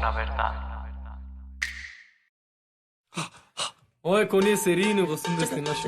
La verdad. Ой, коне серийный государственный наш.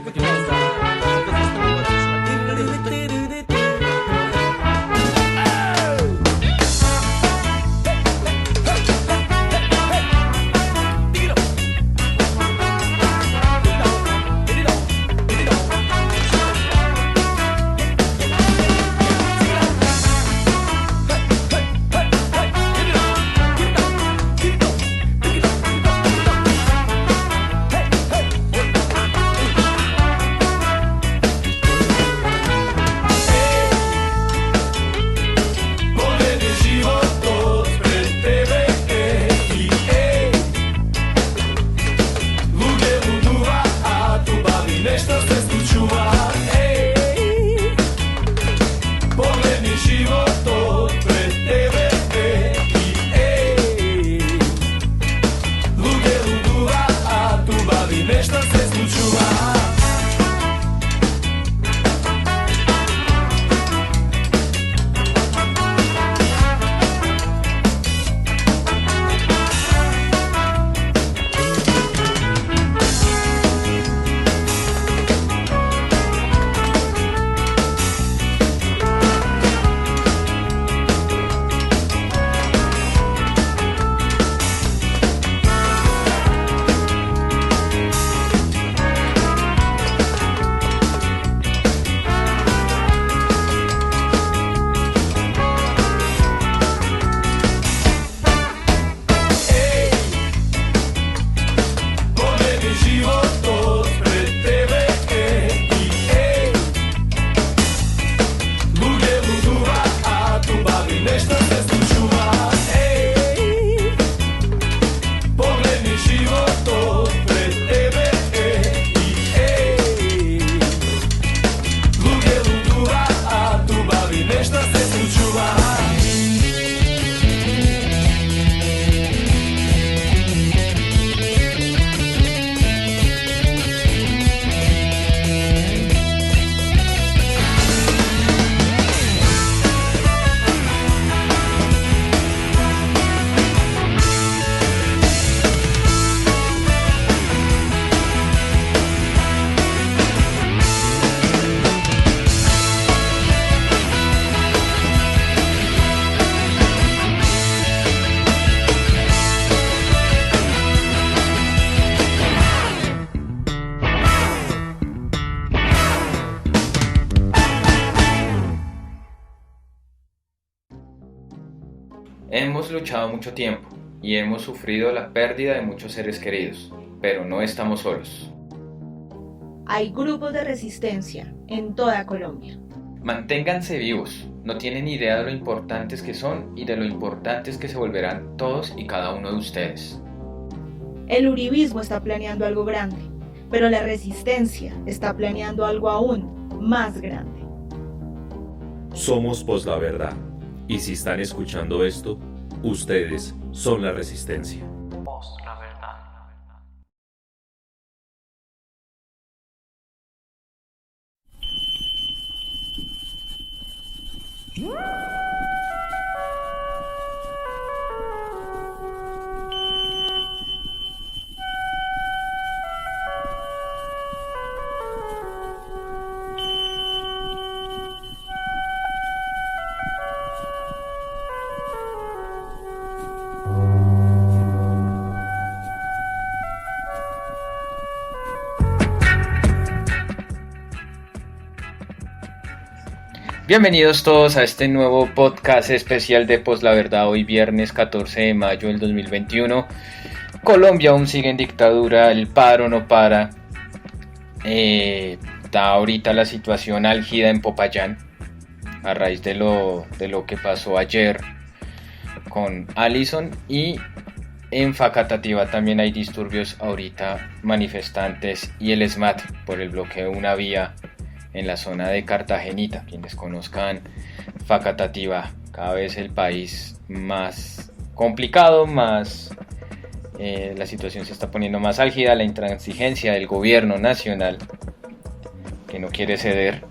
Hemos luchado mucho tiempo y hemos sufrido la pérdida de muchos seres queridos, pero no estamos solos. Hay grupos de resistencia en toda Colombia. Manténganse vivos, no tienen idea de lo importantes que son y de lo importantes que se volverán todos y cada uno de ustedes. El uribismo está planeando algo grande, pero la resistencia está planeando algo aún más grande. Somos Pos la Verdad, y si están escuchando esto, ustedes son la resistencia. La verdad. Bienvenidos todos a este nuevo podcast especial de Pos la Verdad, hoy viernes 14 de mayo del 2021. Colombia aún sigue en dictadura, el paro no para. Está ahorita la situación álgida en Popayán a raíz de lo que pasó ayer con Allison y en Facatativá también hay disturbios ahorita, manifestantes y el SMAT por el bloqueo de una vía en la zona de Cartagenita. Quienes conozcan Facatativá, cada vez el país más complicado, la situación se está poniendo más álgida, la intransigencia del gobierno nacional que no quiere ceder.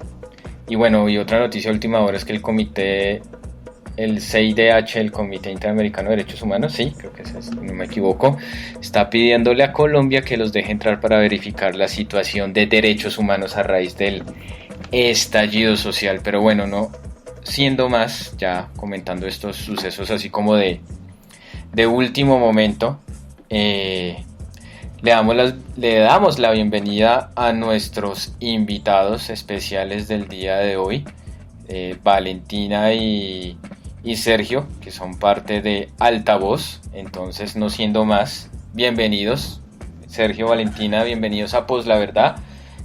Y bueno, y otra noticia de última hora es que el CIDH, el Comité Interamericano de Derechos Humanos, sí, creo que es eso, no me equivoco, está pidiéndole a Colombia que los deje entrar para verificar la situación de derechos humanos a raíz del estallido social. Pero bueno, no siendo más, ya comentando estos sucesos así como de último momento, le damos la bienvenida a nuestros invitados especiales del día de hoy, Valentina y Sergio, que son parte de Altavoz. Entonces, no siendo más, bienvenidos Sergio, Valentina, bienvenidos a Pos la Verdad,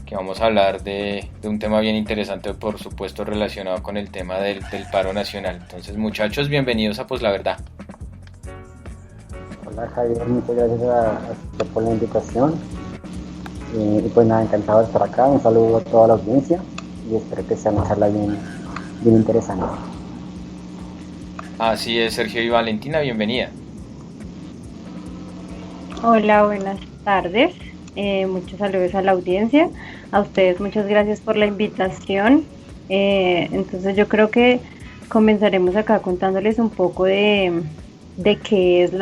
que vamos a hablar de un tema bien interesante, por supuesto relacionado con el tema del paro nacional. Entonces, muchachos, bienvenidos a Pos la Verdad. Hola Javier, muchas gracias a usted por la invitación, y pues nada, encantado de estar acá. Un saludo a toda la audiencia y espero que sea una charla bien interesante. Así es, Sergio y Valentina, bienvenida. Hola, buenas tardes, muchos saludos a la audiencia, a ustedes muchas gracias por la invitación. Entonces yo creo que comenzaremos acá contándoles un poco de qué es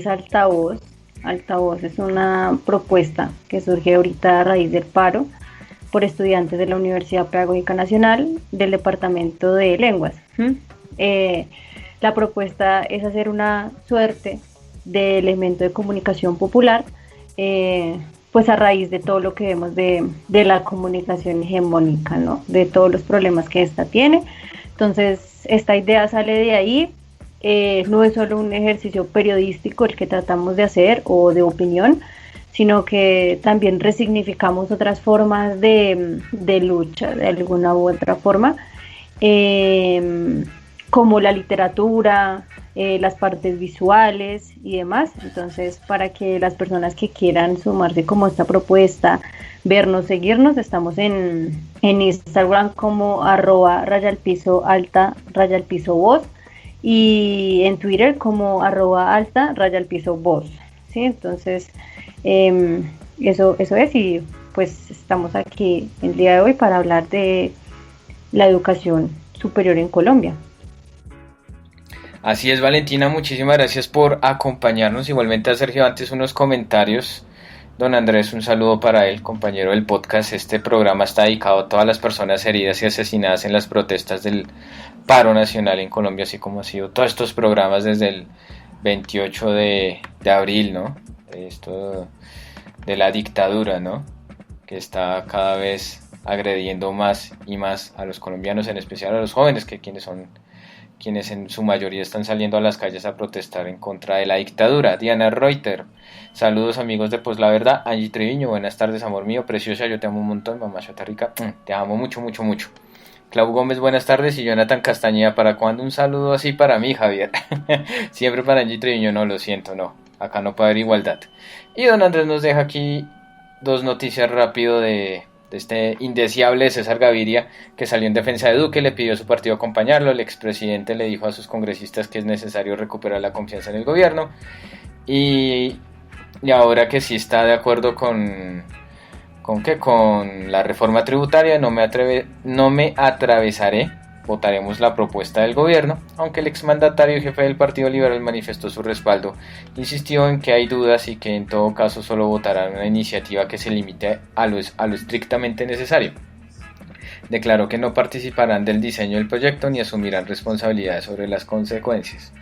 Altavoz. Altavoz es una propuesta que surge ahorita a raíz del paro por estudiantes de la Universidad Pedagógica Nacional del Departamento de Lenguas. La propuesta es hacer una suerte de elemento de comunicación popular, pues a raíz de todo lo que vemos de la comunicación hegemónica, ¿no? De todos los problemas que esta tiene. Entonces, esta idea sale de ahí. No es solo un ejercicio periodístico el que tratamos de hacer o de opinión, sino que también resignificamos otras formas de lucha de alguna u otra forma, como la literatura, las partes visuales y demás. Entonces, para que las personas que quieran sumarse como a esta propuesta, vernos, seguirnos, estamos en Instagram como @alta_voz y en Twitter como @alta_voz, ¿sí? Entonces, eso es, y pues estamos aquí el día de hoy para hablar de la educación superior en Colombia. Así es, Valentina, muchísimas gracias por acompañarnos. Igualmente a Sergio, antes unos comentarios. Don Andrés, un saludo para él, compañero del podcast. Este programa está dedicado a todas las personas heridas y asesinadas en las protestas del paro nacional en Colombia, así como ha sido todos estos programas desde el 28 de abril, ¿no? Esto de la dictadura, ¿no? Que está cada vez agrediendo más y más a los colombianos, en especial a los jóvenes, quienes en su mayoría están saliendo a las calles a protestar en contra de la dictadura. Diana Reuter, saludos amigos de Pues la Verdad. Angie Treviño, buenas tardes, amor mío, preciosa, yo te amo un montón, mamá chata rica, te amo mucho, mucho, mucho. Clau Gómez, buenas tardes, y Jonathan Castañeda, ¿para cuándo un saludo así para mí, Javier? Siempre para Angie Treviño, no, lo siento, no, acá no puede haber igualdad. Y don Andrés nos deja aquí dos noticias rápido de este indeseable César Gaviria, que salió en defensa de Duque, le pidió a su partido acompañarlo. El expresidente le dijo a sus congresistas que es necesario recuperar la confianza en el gobierno, y ahora que sí está de acuerdo con la reforma tributaria, no me atravesaré, votaremos la propuesta del gobierno, aunque el exmandatario y jefe del Partido Liberal manifestó su respaldo. Insistió en que hay dudas y que en todo caso solo votarán una iniciativa que se limite a lo estrictamente necesario. Declaró que no participarán del diseño del proyecto ni asumirán responsabilidades sobre las consecuencias.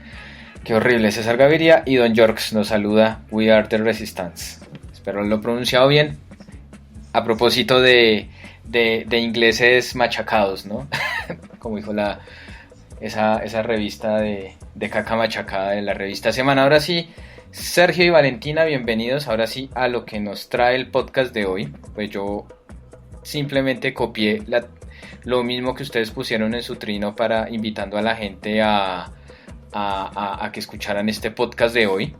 Qué horrible, César Gaviria. Y Don Yorks nos saluda, We Are the Resistance. Espero lo he pronunciado bien. A propósito de ingleses machacados, ¿no? Como dijo esa revista de caca machacada de la revista Semana. Ahora sí, Sergio y Valentina, bienvenidos. Ahora sí a lo que nos trae el podcast de hoy. Pues yo simplemente copié lo mismo que ustedes pusieron en su trino, para invitando a la gente a a que escucharan este podcast de hoy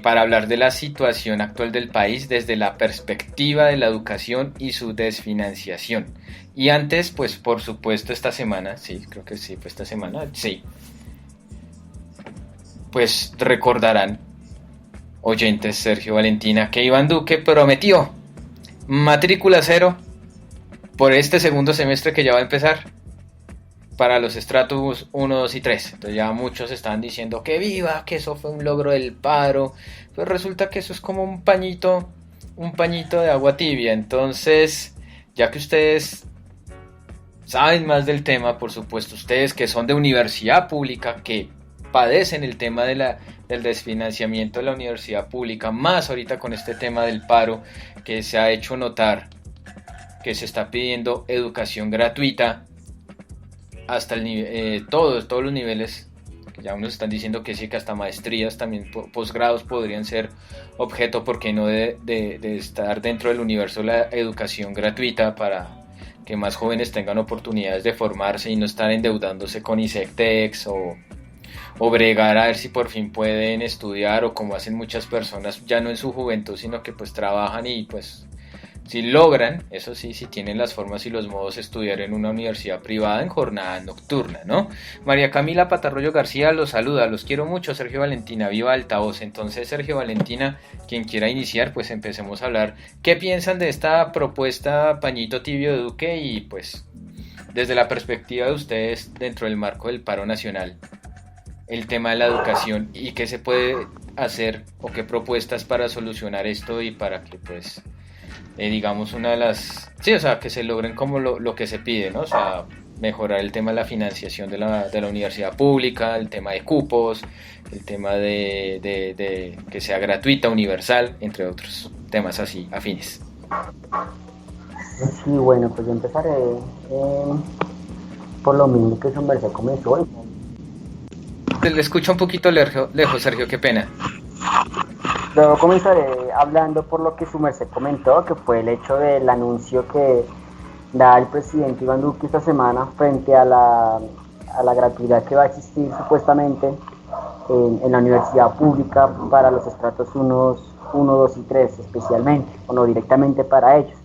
para hablar de la situación actual del país desde la perspectiva de la educación y su desfinanciación. Y antes, pues por supuesto esta semana, sí, creo que sí, fue esta semana, sí, pues recordarán, oyentes, Sergio Valentina, que Iván Duque prometió matrícula cero por este segundo semestre que ya va a empezar para los estratos 1, 2 y 3. Entonces ya muchos están diciendo que viva, que eso fue un logro del paro. Pues resulta que eso es como un pañito de agua tibia. Entonces, ya que ustedes saben más del tema, por supuesto, ustedes que son de universidad pública, que padecen el tema del desfinanciamiento de la universidad pública, más ahorita con este tema del paro que se ha hecho notar, que se está pidiendo educación gratuita hasta el nivel, todos los niveles, que ya unos están diciendo que sí, que hasta maestrías, también posgrados podrían ser objeto, porque no de estar dentro del universo de la educación gratuita, para que más jóvenes tengan oportunidades de formarse y no estar endeudándose con ICETEX o bregar a ver si por fin pueden estudiar, o como hacen muchas personas ya no en su juventud, sino que pues trabajan y pues si logran, eso sí, si tienen las formas y los modos, estudiar en una universidad privada en jornada nocturna, ¿no? María Camila Patarroyo García los saluda, los quiero mucho, Sergio Valentina, viva Altavoz. Entonces, Sergio Valentina, quien quiera iniciar, pues empecemos a hablar. ¿Qué piensan de esta propuesta pañito tibio de Duque? Y pues, desde la perspectiva de ustedes, dentro del marco del paro nacional, el tema de la educación y qué se puede hacer o qué propuestas para solucionar esto y para que pues digamos una de las, sí, o sea, que se logren como lo que se pide, ¿no? O sea, mejorar el tema de la financiación de la universidad pública, el tema de cupos, el tema de que sea gratuita, universal, entre otros temas así, afines. Sí, bueno, pues yo empezaré por lo mismo que su merced comenzó hoy. Le escucho un poquito lejos, Sergio, qué pena. Yo comenzaré hablando por lo que su merced comentó, que fue el hecho del anuncio que da el presidente Iván Duque esta semana frente a la gratuidad que va a existir supuestamente en la universidad pública para los estratos 1, 2 y 3 especialmente, o no directamente para ellos.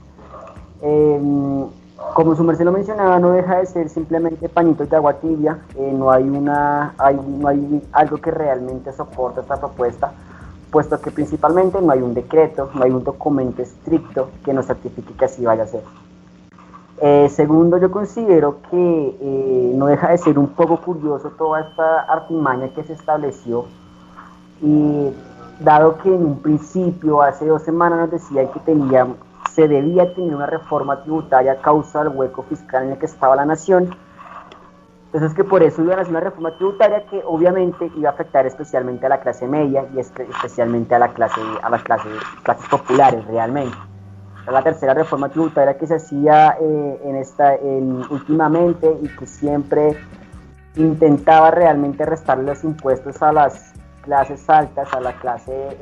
Como su merced lo mencionaba, no deja de ser simplemente pañitos de agua tibia, no hay algo que realmente soporte esta propuesta, puesto que principalmente no hay un decreto, no hay un documento estricto que nos certifique que así vaya a ser. Segundo, yo considero que no deja de ser un poco curioso toda esta artimaña que se estableció, y dado que en un principio, hace 2 semanas, nos decía que se debía tener una reforma tributaria a causa del hueco fiscal en el que estaba la nación. Entonces, que por eso iban a hacer una reforma tributaria que obviamente iba a afectar especialmente a la clase media y especialmente a las clases populares realmente. Era la tercera reforma tributaria que se hacía últimamente, y que siempre intentaba realmente restarle los impuestos a las clases altas, a la clase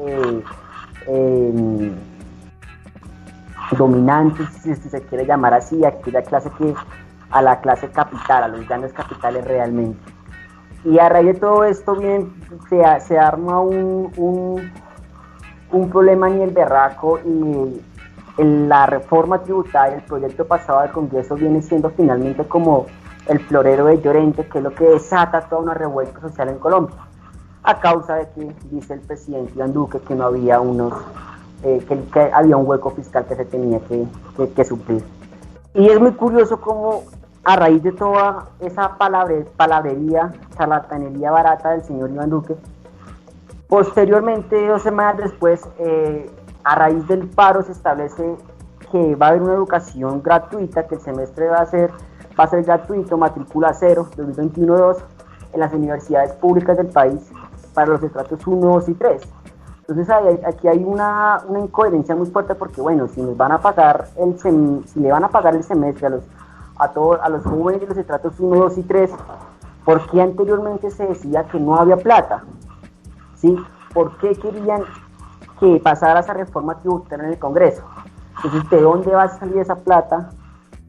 dominante, si se quiere llamar así, aquella clase a la clase capital, a los grandes capitales realmente. Y a raíz de todo esto se arma un problema en el berraco, y la reforma tributaria, el proyecto pasado del Congreso, viene siendo finalmente como el florero de Llorente, que es lo que desata toda una revuelta social en Colombia, a causa de que dice el presidente Iván Duque que no había que había un hueco fiscal que se tenía que suplir. Y es muy curioso cómo a raíz de toda esa palabrería, charlatanería barata del señor Iván Duque, posteriormente, 2 semanas después, a raíz del paro, se establece que va a haber una educación gratuita, que el semestre va a ser gratuito, matrícula cero, 2021-2, en las universidades públicas del país para los estratos 1, 2 y 3. Entonces aquí hay una incoherencia muy fuerte, porque bueno, si le van a pagar el semestre a los jóvenes de los estratos 1, 2 y 3, ¿por qué anteriormente se decía que no había plata? ¿Sí? ¿Por qué querían que pasara esa reforma tributaria en el Congreso? Entonces, ¿de dónde va a salir esa plata?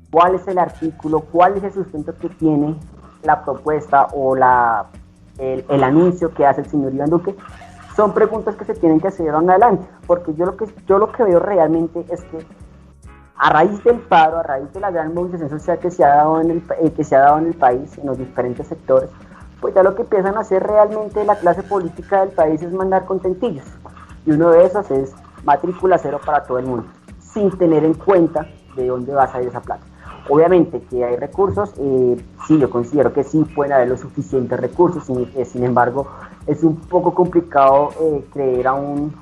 ¿Cuál es el artículo? ¿Cuál es el sustento que tiene la propuesta o la el anuncio que hace el señor Iván Duque, son preguntas que se tienen que hacer en adelante, porque yo lo que veo realmente es que a raíz del paro, a raíz de la gran movilización social que se ha dado en el país, en los diferentes sectores, pues ya lo que empiezan a hacer realmente la clase política del país es mandar contentillos, y uno de esos es matrícula cero para todo el mundo, sin tener en cuenta de dónde va a salir esa plata. Obviamente que hay recursos, sí, yo considero que sí pueden haber los suficientes recursos, sin embargo, es un poco complicado creer a un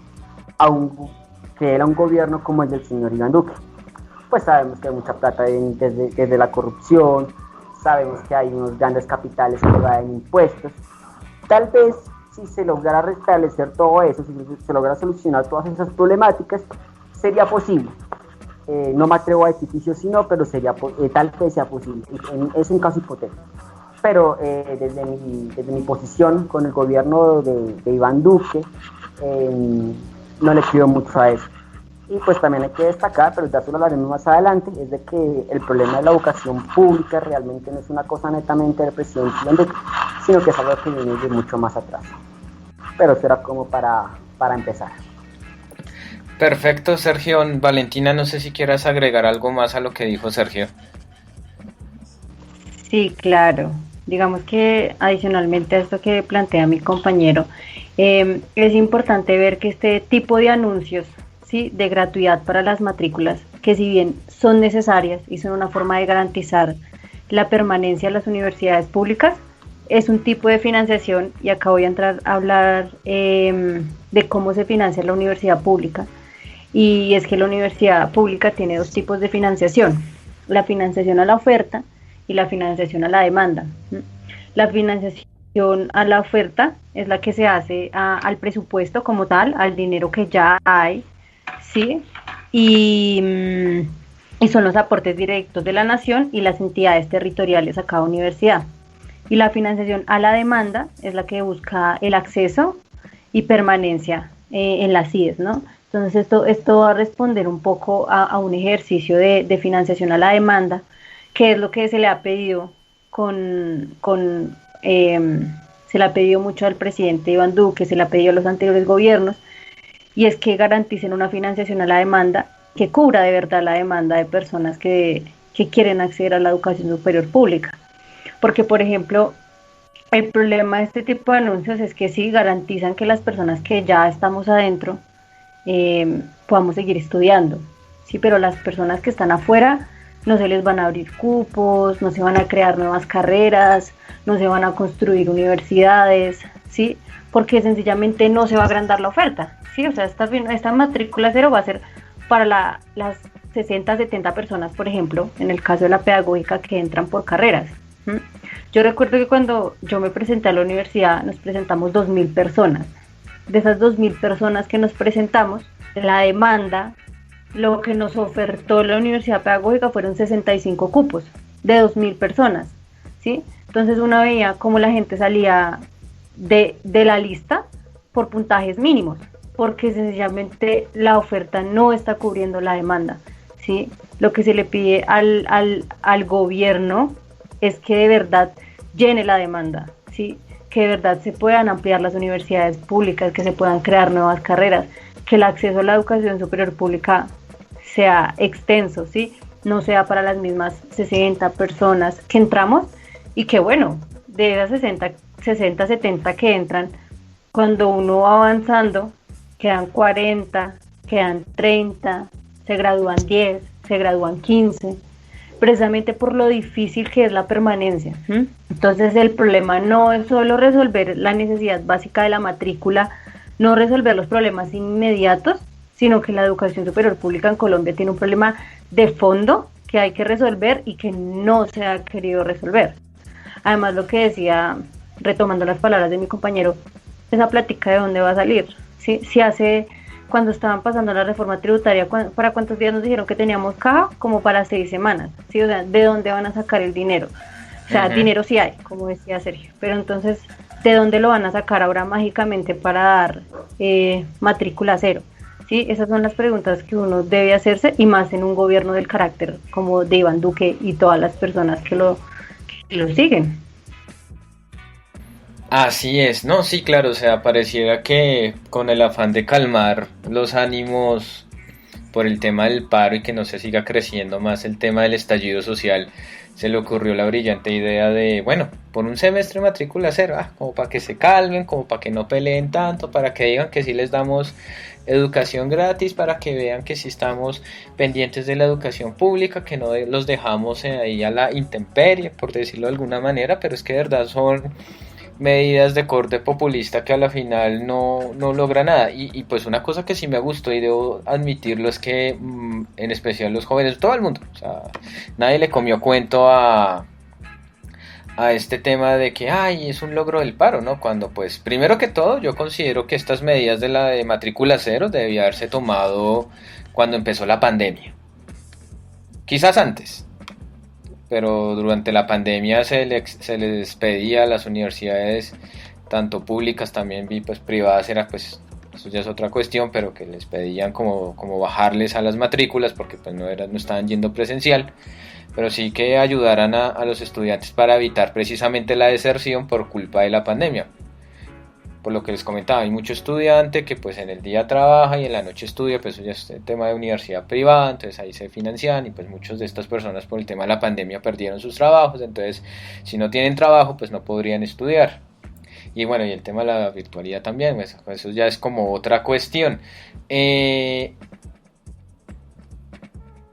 gobierno como el del señor Iván Duque. Pues sabemos que hay mucha plata desde la corrupción, sabemos que hay unos grandes capitales que evaden impuestos. Tal vez si se lograra restablecer todo eso, si se lograra solucionar todas esas problemáticas, sería posible. No me atrevo a decir sí o sí no, pero tal vez sea posible. Es un caso hipotético. Pero desde mi posición con el gobierno de Iván Duque, no le pido mucho a eso. Y pues también hay que destacar, pero ya se lo hablaremos más adelante, es de que el problema de la educación pública realmente no es una cosa netamente del presidente Iván Duque, sino que es algo que viene de mucho más atrás. Pero será como para empezar. Perfecto, Sergio. Valentina, no sé si quieras agregar algo más a lo que dijo Sergio. Sí, claro. Digamos que adicionalmente a esto que plantea mi compañero, es importante ver que este tipo de anuncios, ¿sí?, de gratuidad para las matrículas, que si bien son necesarias y son una forma de garantizar la permanencia de las universidades públicas, es un tipo de financiación, y acá voy a entrar a hablar de cómo se financia la universidad pública. Y es que la universidad pública tiene dos tipos de financiación: la financiación a la oferta y la financiación a la demanda. La financiación a la oferta es la que se hace al presupuesto como tal, al dinero que ya hay, ¿sí? Y son los aportes directos de la nación y las entidades territoriales a cada universidad. Y la financiación a la demanda es la que busca el acceso y permanencia en las IES, ¿no? Entonces esto va a responder un poco a un ejercicio de financiación a la demanda, que es lo que se le ha pedido se le ha pedido mucho al presidente Iván Duque, se le ha pedido a los anteriores gobiernos, y es que garanticen una financiación a la demanda que cubra de verdad la demanda de personas que quieren acceder a la educación superior pública. Porque, por ejemplo, el problema de este tipo de anuncios es que sí garantizan que las personas que ya estamos adentro podamos seguir estudiando, sí, pero las personas que están afuera no se les van a abrir cupos, no se van a crear nuevas carreras, no se van a construir universidades, sí, porque sencillamente no se va a agrandar la oferta, sí, o sea, esta matrícula cero va a ser para las 60, 70 personas, por ejemplo, en el caso de la pedagógica, que entran por carreras. Yo recuerdo que cuando yo me presenté a la universidad nos presentamos 2.000 personas. De esas 2.000 personas que nos presentamos, la demanda, lo que nos ofertó la Universidad Pedagógica fueron 65 cupos de 2.000 personas, ¿sí? Entonces uno veía cómo la gente salía de la lista por puntajes mínimos, porque sencillamente la oferta no está cubriendo la demanda, ¿sí? Lo que se le pide al gobierno es que de verdad llene la demanda, ¿sí? Que de verdad se puedan ampliar las universidades públicas, que se puedan crear nuevas carreras, que el acceso a la educación superior pública sea extenso, ¿sí? No sea para las mismas 60 personas que entramos, y que bueno, de esas 60, 70 que entran, cuando uno va avanzando, quedan 40, quedan 30, se gradúan 10, se gradúan 15, precisamente por lo difícil que es la permanencia. Entonces el problema no es solo resolver la necesidad básica de la matrícula, no resolver los problemas inmediatos, sino que la educación superior pública en Colombia tiene un problema de fondo que hay que resolver y que no se ha querido resolver. Además, lo que decía, retomando las palabras de mi compañero, esa plática de dónde va a salir. ¿Sí? Si hace, cuando estaban pasando la reforma tributaria, ¿para cuántos días nos dijeron que teníamos caja? Como para 6 semanas, ¿sí? O sea, ¿de dónde van a sacar el dinero? O sea, dinero sí hay, como decía Sergio, pero entonces, ¿de dónde lo van a sacar ahora mágicamente para dar matrícula cero? ¿Sí? Esas son las preguntas que uno debe hacerse, y más en un gobierno del carácter como de Iván Duque y todas las personas que lo siguen. Así es, no, sí, claro, o sea, pareciera que con el afán de calmar los ánimos por el tema del paro y que no se siga creciendo más el tema del estallido social, se le ocurrió la brillante idea de, bueno, por un semestre matrícula cero, como para que se calmen, como para que no peleen tanto, para que digan que sí les damos educación gratis, para que vean que sí estamos pendientes de la educación pública, que no los dejamos ahí a la intemperie, por decirlo de alguna manera, pero es que de verdad son medidas de corte populista que a la final no logra nada. Y pues una cosa que sí me gustó y debo admitirlo es que en especial los jóvenes, todo el mundo, o sea, nadie le comió cuento a este tema de que es un logro del paro, ¿no? Cuando pues primero que todo yo considero que estas medidas de la de matrícula cero debía haberse tomado cuando empezó la pandemia, quizás antes, pero durante la pandemia se les pedía a las universidades, tanto públicas también pues privadas, era pues, eso ya es otra cuestión, pero que les pedían como bajarles a las matrículas porque pues no estaban yendo presencial, pero sí que ayudaran a los estudiantes para evitar precisamente la deserción por culpa de la pandemia. Por lo que les comentaba, hay mucho estudiante que pues en el día trabaja y en la noche estudia, pues eso ya es el tema de universidad privada, entonces ahí se financian y pues muchas de estas personas por el tema de la pandemia perdieron sus trabajos, entonces si no tienen trabajo pues no podrían estudiar. Y bueno, y el tema de la virtualidad también, pues, eso ya es como otra cuestión.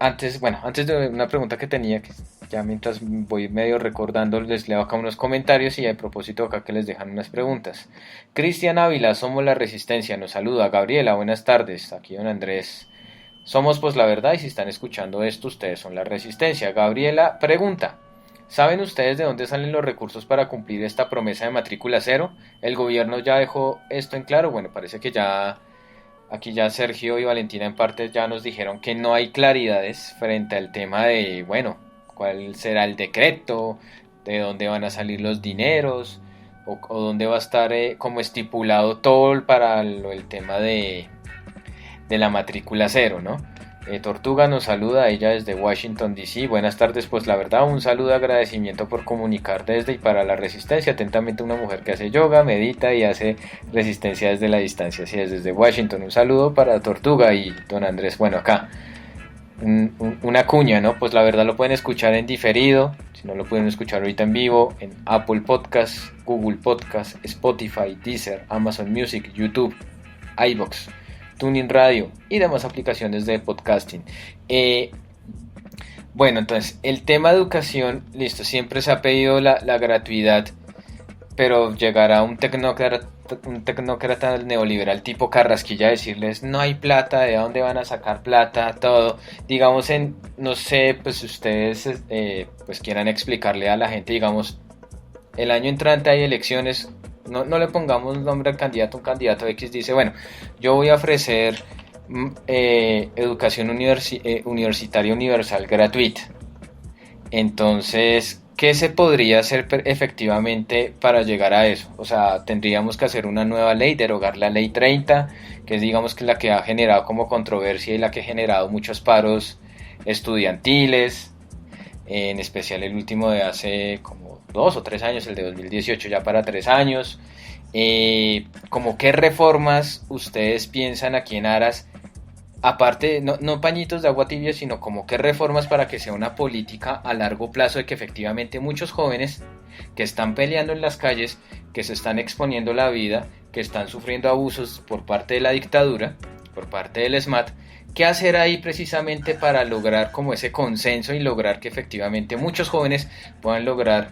Antes de una pregunta que tenía, que ya mientras voy medio recordando, les leo acá unos comentarios y a propósito acá que les dejan unas preguntas. Cristian Ávila, somos la Resistencia, nos saluda. Gabriela, buenas tardes. Aquí don Andrés, somos pues la verdad y si están escuchando esto, ustedes son la Resistencia. Gabriela pregunta, ¿saben ustedes de dónde salen los recursos para cumplir esta promesa de matrícula cero? ¿El gobierno ya dejó esto en claro? Bueno, parece que ya... Aquí ya Sergio y Valentina en parte ya nos dijeron que no hay claridades frente al tema de, bueno, cuál será el decreto, de dónde van a salir los dineros, o dónde va a estar como estipulado todo para el tema de la matrícula cero, ¿no? Tortuga nos saluda, ella desde Washington DC. Buenas tardes, pues la verdad un saludo, agradecimiento por comunicar desde y para la Resistencia. Atentamente una mujer que hace yoga, medita y hace resistencia desde la distancia. Así es, desde Washington. Un saludo para Tortuga y don Andrés. Bueno, acá una cuña, ¿no? Pues la verdad lo pueden escuchar en diferido, si no lo pueden escuchar ahorita en vivo, en Apple Podcast, Google Podcast, Spotify, Deezer, Amazon Music, YouTube, iVoox, TuneIn Radio y demás aplicaciones de podcasting. Bueno, entonces, el tema de educación, listo, siempre se ha pedido la gratuidad, pero llegará un tecnócrata neoliberal tipo Carrasquilla a decirles no hay plata, de dónde van a sacar plata, todo. Digamos, no sé, pues ustedes pues quieran explicarle a la gente, digamos, el año entrante hay elecciones. No le pongamos nombre al candidato, un candidato X dice, bueno, yo voy a ofrecer educación universitaria universal gratuita. Entonces, ¿qué se podría hacer efectivamente para llegar a eso? O sea, tendríamos que hacer una nueva ley, derogar la ley 30, que es digamos que la que ha generado como controversia y la que ha generado muchos paros estudiantiles, en especial el último de hace como 2 o 3 años, el de 2018 ya para 3 años. Como qué reformas ustedes piensan aquí en Aras, aparte, no pañitos de agua tibia, sino como qué reformas para que sea una política a largo plazo de que efectivamente muchos jóvenes que están peleando en las calles, que se están exponiendo la vida, que están sufriendo abusos por parte de la dictadura, por parte del ESMAD, ¿qué hacer ahí precisamente para lograr como ese consenso y lograr que efectivamente muchos jóvenes puedan lograr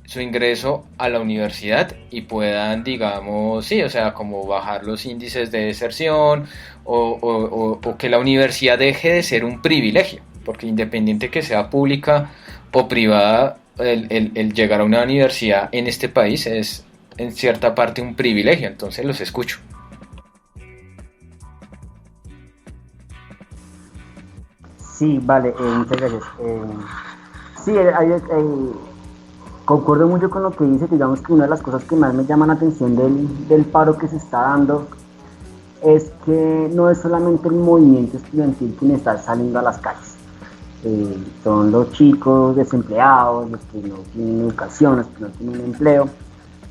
su ingreso a la universidad y puedan, digamos, sí, o sea, como bajar los índices de deserción o que la universidad deje de ser un privilegio, porque independiente que sea pública o privada, el llegar a una universidad en este país es en cierta parte un privilegio. Entonces los escucho. Sí, vale, muchas gracias. Sí, concuerdo mucho con lo que dice. Digamos que una de las cosas que más me llaman la atención del paro que se está dando es que no es solamente el movimiento estudiantil quien está saliendo a las calles. Son los chicos desempleados, los que no tienen educación, los que no tienen empleo,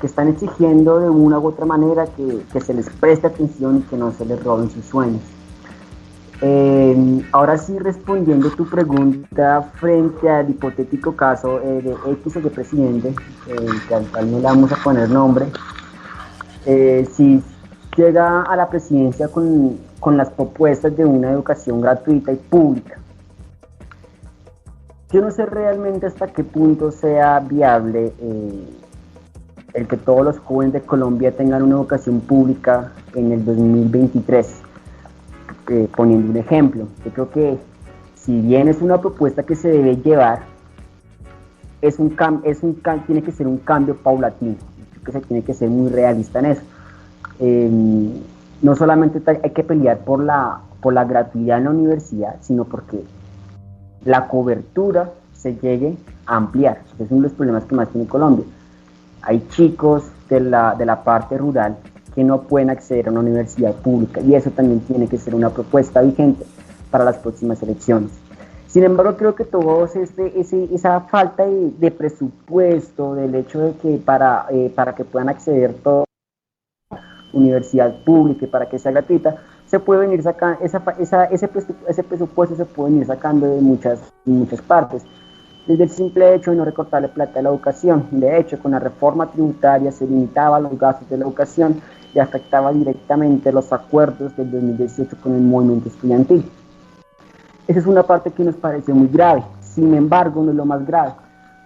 que están exigiendo de una u otra manera que se les preste atención y que no se les roben sus sueños. Ahora sí, respondiendo tu pregunta frente al hipotético caso de X o de presidente, que al cual no le vamos a poner nombre, si llega a la presidencia con las propuestas de una educación gratuita y pública, yo no sé realmente hasta qué punto sea viable el que todos los jóvenes de Colombia tengan una educación pública en el 2023. Poniendo un ejemplo, yo creo que si bien es una propuesta que se debe llevar, tiene que ser un cambio paulatino, creo que se tiene que ser muy realista en eso. No solamente hay que pelear por la gratuidad en la universidad, sino porque la cobertura se llegue a ampliar. Ese es uno de los problemas que más tiene Colombia. Hay chicos de la parte rural que no pueden acceder a una universidad pública, y eso también tiene que ser una propuesta vigente para las próximas elecciones. Sin embargo, creo que todo esa falta de presupuesto, del hecho de que para que puedan acceder toda universidad pública y para que sea gratuita, se puede venir sacando ese presupuesto se puede venir sacando de muchas partes. Desde el simple hecho de no recortarle plata a la educación. De hecho, con la reforma tributaria se limitaba los gastos de la educación y afectaba directamente los acuerdos del 2018 con el movimiento estudiantil. Esa es una parte que nos pareció muy grave. Sin embargo, no es lo más grave.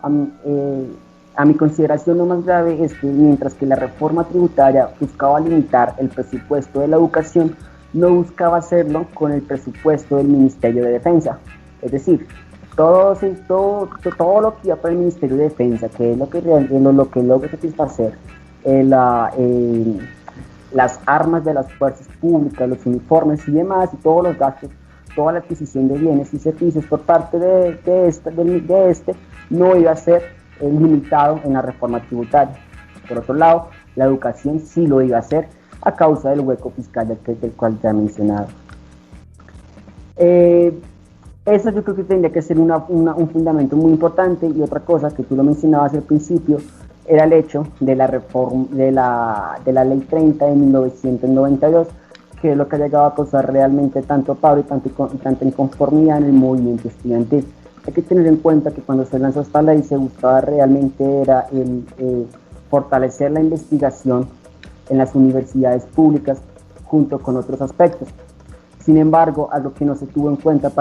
A mi consideración, lo más grave es que mientras que la reforma tributaria buscaba limitar el presupuesto de la educación, no buscaba hacerlo con el presupuesto del Ministerio de Defensa. Es decir, todo lo que iba para el Ministerio de Defensa, que es lo que logra satisfacer las armas de las fuerzas públicas, los uniformes y demás, y todos los gastos, toda la adquisición de bienes y servicios por parte de este no iba a ser limitado en la reforma tributaria. Por otro lado, la educación sí lo iba a hacer a causa del hueco fiscal del cual ya he mencionado. Eso yo creo que tendría que ser un fundamento muy importante. Y otra cosa que tú lo mencionabas al principio era el hecho de la reforma de la Ley 30 de 1992, que es lo que ha llegado a causar realmente tanto paro y tanta inconformidad en el movimiento estudiantil. Hay que tener en cuenta que cuando se lanzó esta ley se buscaba realmente era fortalecer la investigación en las universidades públicas junto con otros aspectos. Sin embargo, algo que no se tuvo en cuenta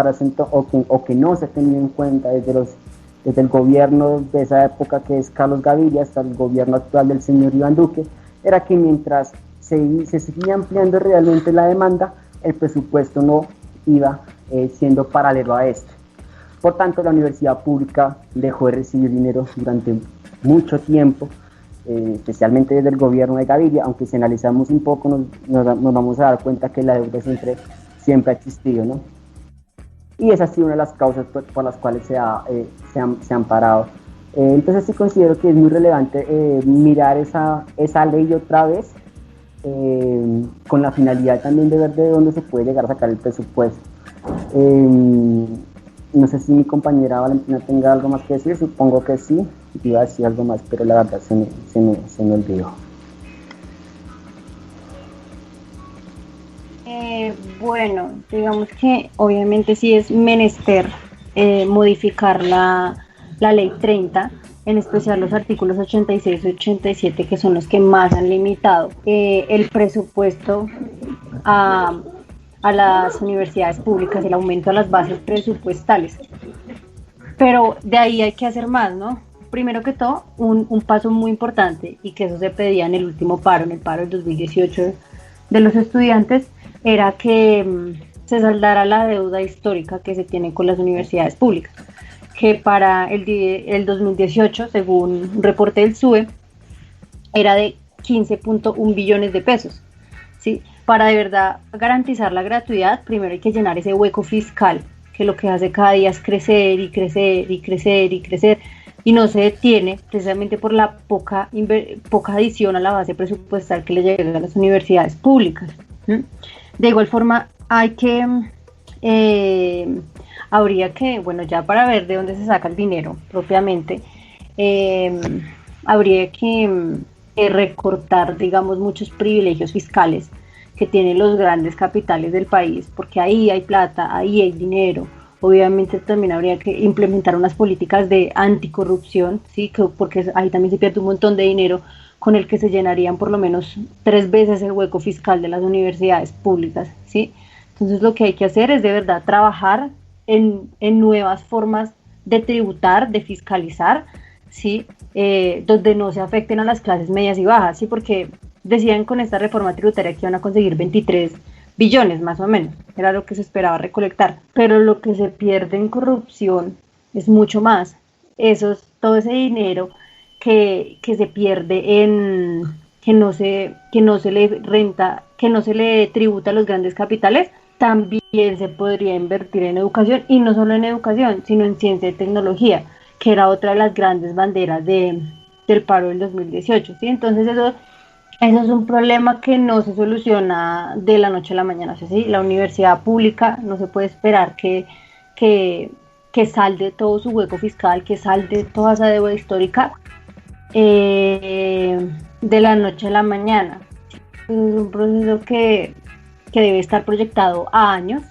o que no se ha tenido en cuenta desde el gobierno de esa época, que es Carlos Gaviria, hasta el gobierno actual del señor Iván Duque, era que mientras se seguía ampliando realmente la demanda, el presupuesto no iba siendo paralelo a este. Por tanto, la universidad pública dejó de recibir dinero durante mucho tiempo, especialmente desde el gobierno de Gaviria, aunque si analizamos un poco nos vamos a dar cuenta que la deuda siempre ha existido, ¿no? Y esa ha sido una de las causas por las cuales se han parado. Entonces sí considero que es muy relevante mirar esa ley otra vez, con la finalidad también de ver de dónde se puede llegar a sacar el presupuesto. No sé si mi compañera Valentina tenga algo más que decir, supongo que sí, iba a decir algo más, pero la verdad se me olvidó. Bueno, digamos que obviamente sí es menester modificar la ley 30, en especial los artículos 86 y 87, que son los que más han limitado el presupuesto a las universidades públicas, el aumento a las bases presupuestales. Pero de ahí hay que hacer más, ¿no? Primero que todo, un paso muy importante, y que eso se pedía en el último paro, en el paro del 2018 de los estudiantes, era que se saldara la deuda histórica que se tiene con las universidades públicas, que para el 2018, según un reporte del SUE, era de 15.1 billones de pesos, ¿sí? Para de verdad garantizar la gratuidad, primero hay que llenar ese hueco fiscal, que lo que hace cada día es crecer y crecer y crecer y crecer, y no se detiene precisamente por la poca adición a la base presupuestal que le llega a las universidades públicas. De igual forma, habría que, bueno, ya para ver de dónde se saca el dinero propiamente, habría que recortar, digamos, muchos privilegios fiscales que tienen los grandes capitales del país, porque ahí hay plata, ahí hay dinero. Obviamente también habría que implementar unas políticas de anticorrupción, ¿sí? Porque ahí también se pierde un montón de dinero con el que se llenarían por lo menos 3 veces el hueco fiscal de las universidades públicas, ¿sí? Entonces lo que hay que hacer es de verdad trabajar en nuevas formas de tributar, de fiscalizar, ¿sí? Donde no se afecten a las clases medias y bajas, ¿sí? Porque decían con esta reforma tributaria que iban a conseguir 23 billones más o menos, era lo que se esperaba recolectar, pero lo que se pierde en corrupción es mucho más. Todo ese dinero que se pierde en que no se le renta, que no se le tributa a los grandes capitales, también se podría invertir en educación, y no solo en educación, sino en ciencia y tecnología, que era otra de las grandes banderas del paro del 2018, ¿sí? Entonces eso es un problema que no se soluciona de la noche a la mañana. O sea, ¿sí? La universidad pública no se puede esperar que salde todo su hueco fiscal, que salde toda esa deuda histórica de la noche a la mañana. Es un proceso que debe estar proyectado a años,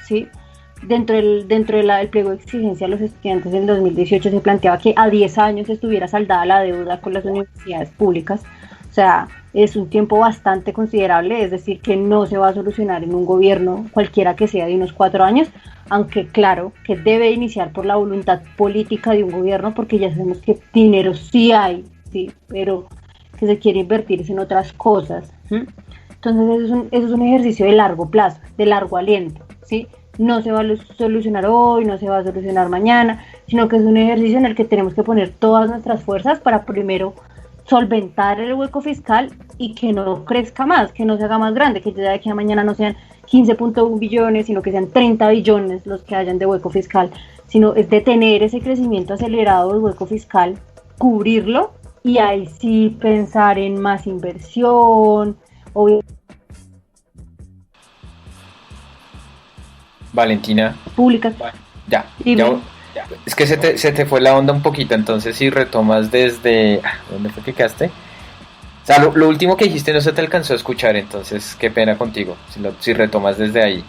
¿sí? Dentro del pliego de exigencia de los estudiantes en 2018 se planteaba que a 10 años estuviera saldada la deuda con las universidades públicas. O sea, es un tiempo bastante considerable, es decir, que no se va a solucionar en un gobierno cualquiera que sea de unos 4 años, aunque claro, que debe iniciar por la voluntad política de un gobierno, porque ya sabemos que dinero sí hay, sí, pero que se quiere invertir en otras cosas. Entonces eso es un ejercicio de largo plazo, de largo aliento, ¿sí? No se va a solucionar hoy, no se va a solucionar mañana, sino que es un ejercicio en el que tenemos que poner todas nuestras fuerzas para primero solventar el hueco fiscal y que no crezca más, que no se haga más grande, que ya de aquí a mañana no sean 15.1 billones, sino que sean 30 billones los que hayan de hueco fiscal, sino es detener ese crecimiento acelerado del hueco fiscal, cubrirlo y ahí sí pensar en más inversión. Valentina. Públicas. Ya. Es que se te fue la onda un poquito, entonces si retomas desde... ¿Dónde fue que quedaste? O sea, lo último que dijiste no se te alcanzó a escuchar, entonces qué pena contigo, si retomas desde ahí.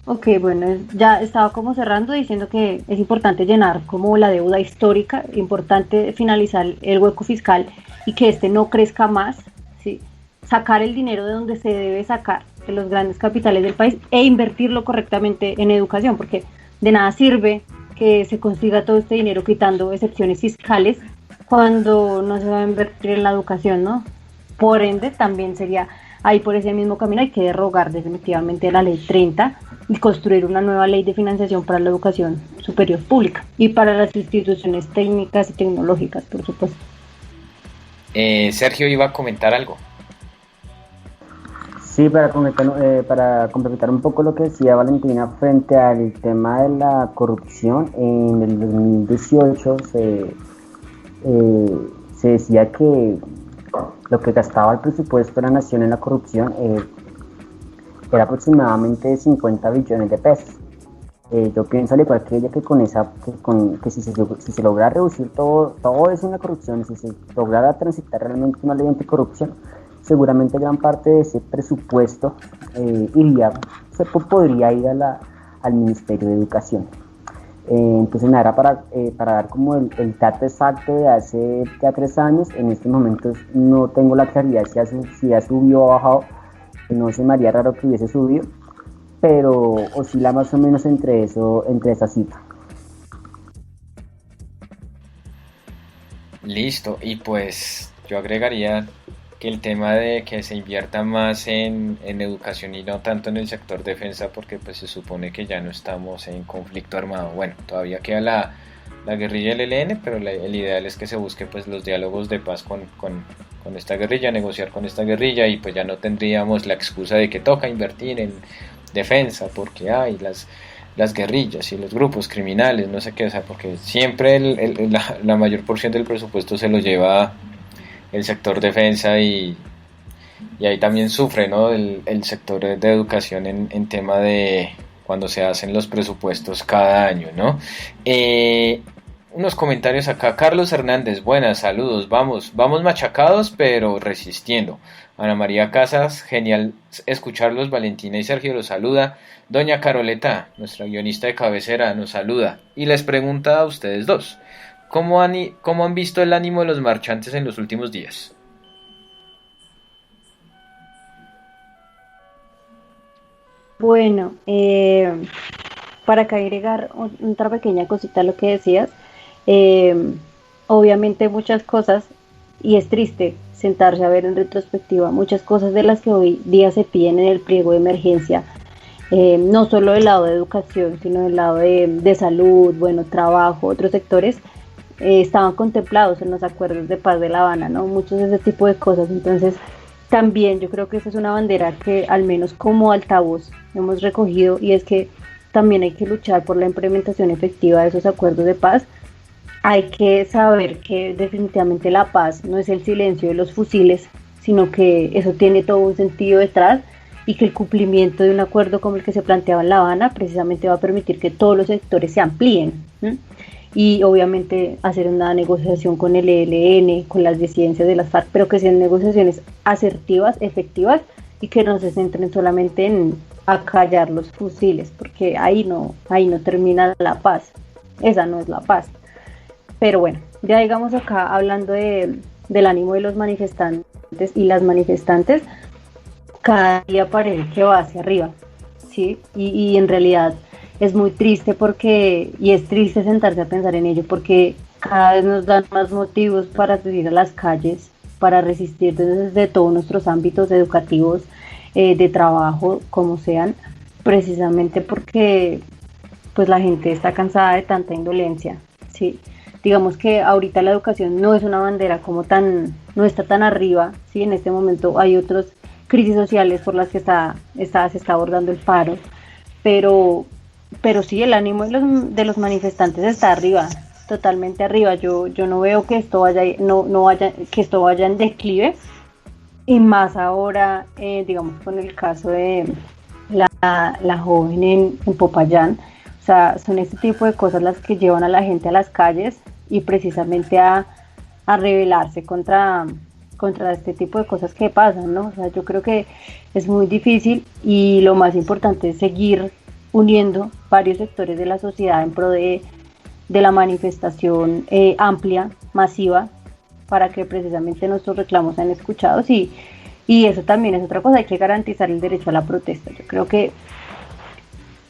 Ok, bueno, ya estaba como cerrando diciendo que es importante llenar como la deuda histórica, importante finalizar el hueco fiscal y que este no crezca más, ¿sí? Sacar el dinero de donde se debe sacar, de los grandes capitales del país, e invertirlo correctamente en educación, porque de nada sirve que se consiga todo este dinero quitando excepciones fiscales cuando no se va a invertir en la educación, ¿no? Por ende, también sería ahí por ese mismo camino hay que derogar definitivamente la ley 30 y construir una nueva ley de financiación para la educación superior pública y para las instituciones técnicas y tecnológicas, por supuesto. Sergio iba a comentar algo. Sí, para complementar un poco lo que decía Valentina frente al tema de la corrupción, en el 2018 se decía que lo que gastaba el presupuesto de la nación en la corrupción era aproximadamente 50 billones de pesos. Yo pienso al igual que ella que si se logra reducir todo eso en la corrupción, si se lograra transitar realmente una ley anticorrupción, seguramente gran parte de ese presupuesto podría ir al Ministerio de Educación. Entonces nada, era para dar como el dato exacto de hace ya 3 años. En estos momentos no tengo la claridad si ya subió o bajado, no se me haría raro que hubiese subido, pero oscila más o menos entre esa cifra. Listo, y pues yo agregaría que el tema de que se invierta más en educación y no tanto en el sector defensa, porque pues se supone que ya no estamos en conflicto armado. Bueno, todavía queda la guerrilla del ELN, pero el ideal es que se busque pues los diálogos de paz con esta guerrilla, negociar con esta guerrilla, y pues ya no tendríamos la excusa de que toca invertir en defensa porque hay las guerrillas y los grupos criminales, no sé qué, o sea, porque siempre la mayor porción del presupuesto se lo lleva el sector defensa, y ahí también sufre, ¿no? el sector de educación en tema de cuando se hacen los presupuestos cada año, ¿no? Unos comentarios acá. Carlos Hernández, buenas, saludos. Vamos machacados, pero resistiendo. Ana María Casas, genial escucharlos. Valentina y Sergio los saluda. Doña Caroleta, nuestra guionista de cabecera, nos saluda. Y les pregunta a ustedes dos, ¿cómo han visto el ánimo de los marchantes en los últimos días? Bueno, para acá agregar otra pequeña cosita a lo que decías, obviamente muchas cosas, y es triste sentarse a ver en retrospectiva, muchas cosas de las que hoy día se piden en el pliego de emergencia, no solo del lado de educación, sino del lado de salud, bueno, trabajo, otros sectores, estaban contemplados en los acuerdos de paz de La Habana, ¿no? Muchos de ese tipo de cosas. Entonces, también yo creo que esa es una bandera que al menos como altavoz hemos recogido, y es que también hay que luchar por la implementación efectiva de esos acuerdos de paz. Hay que saber que definitivamente la paz no es el silencio de los fusiles, sino que eso tiene todo un sentido detrás, y que el cumplimiento de un acuerdo como el que se planteaba en La Habana precisamente va a permitir que todos los sectores se amplíen, ¿sí? Y obviamente hacer una negociación con el ELN, con las disidencias de las FARC, pero que sean negociaciones asertivas, efectivas, y que no se centren solamente en acallar los fusiles, porque ahí no termina la paz. Esa no es la paz. Pero bueno, ya digamos acá hablando del ánimo de los manifestantes y las manifestantes, cada día parece que va hacia arriba, ¿sí? Y en realidad es muy triste y es triste sentarse a pensar en ello, porque cada vez nos dan más motivos para salir a las calles, para resistir desde todos nuestros ámbitos educativos, de trabajo, como sean, precisamente porque pues la gente está cansada de tanta indolencia, ¿sí? Digamos que ahorita la educación no es una bandera no está tan arriba, ¿sí? En este momento hay otras crisis sociales por las que se está abordando el paro, pero sí, el ánimo de los manifestantes está arriba, totalmente arriba. Yo no veo que esto vaya en declive, y más ahora, digamos, con el caso de la joven en Popayán. O sea, son este tipo de cosas las que llevan a la gente a las calles, y precisamente a rebelarse contra este tipo de cosas que pasan, ¿no? O sea, yo creo que es muy difícil, y lo más importante es seguir uniendo varios sectores de la sociedad en pro de la manifestación amplia, masiva, para que precisamente nuestros reclamos sean escuchados, y eso también es otra cosa, hay que garantizar el derecho a la protesta. Yo creo que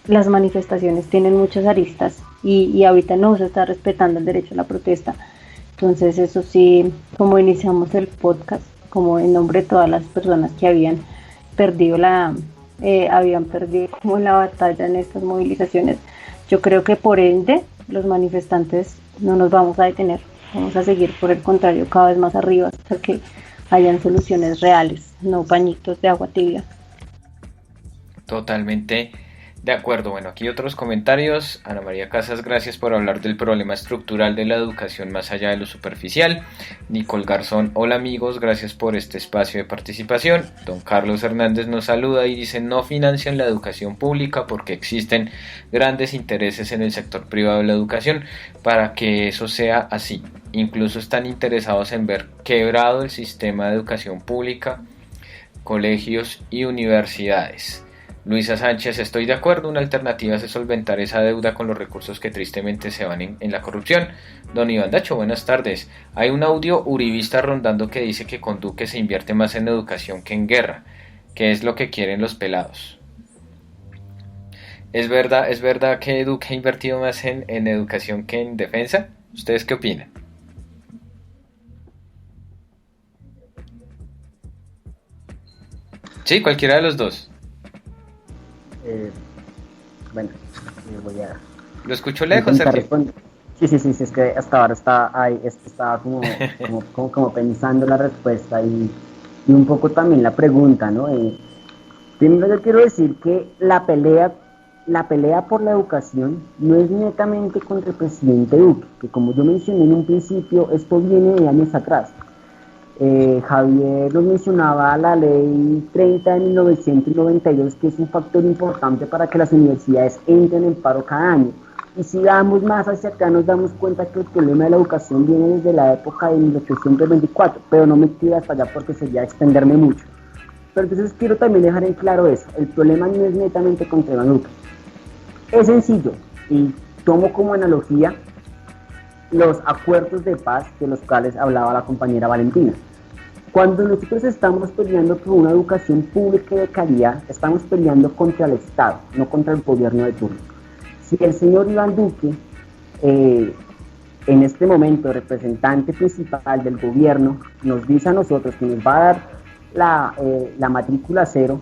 las manifestaciones tienen muchas aristas, y ahorita no se está respetando el derecho a la protesta. Entonces eso sí, como iniciamos el podcast, como en nombre de todas las personas que habían perdido como la batalla en estas movilizaciones, yo creo que por ende los manifestantes no nos vamos a detener, vamos a seguir, por el contrario, cada vez más arriba, hasta que hayan soluciones reales, no pañitos de agua tibia. Totalmente de acuerdo. Bueno, aquí otros comentarios. Ana María Casas, gracias por hablar del problema estructural de la educación más allá de lo superficial. Nicole Garzón, hola amigos, gracias por este espacio de participación. Don Carlos Hernández nos saluda y dice: no financian la educación pública porque existen grandes intereses en el sector privado de la educación para que eso sea así. Incluso están interesados en ver quebrado el sistema de educación pública, colegios y universidades. Luisa Sánchez, estoy de acuerdo, una alternativa es solventar esa deuda con los recursos que tristemente se van en la corrupción. Don Iván Dacho, buenas tardes. Hay un audio uribista rondando que dice que con Duque se invierte más en educación que en guerra. ¿Qué es lo que quieren los pelados? ¿Es verdad que Duque ha invertido más en educación que en defensa? ¿Ustedes qué opinan? Sí, cualquiera de los dos. Bueno, voy a... Lo escucho lejos, Sergio. Sí, es que hasta ahora estaba como pensando la respuesta y un poco también la pregunta, ¿no? Primero yo quiero decir que la pelea por la educación no es netamente contra el presidente Duque, que como yo mencioné en un principio, esto viene de años atrás. Javier nos mencionaba la ley 30 de 1992, que es un factor importante para que las universidades entren en paro cada año. Y si vamos más hacia acá, nos damos cuenta que el problema de la educación viene desde la época de 1824, pero no me quiero hasta allá porque sería extenderme mucho. Pero entonces quiero también dejar en claro eso, el problema no es netamente contra Iván Duque. Es sencillo, y tomo como analogía los acuerdos de paz de los cuales hablaba la compañera Valentina. Cuando nosotros estamos peleando por una educación pública y de calidad, estamos peleando contra el Estado, no contra el gobierno de turno. Si el señor Iván Duque, en este momento representante principal del gobierno, nos dice a nosotros que nos va a dar la matrícula cero,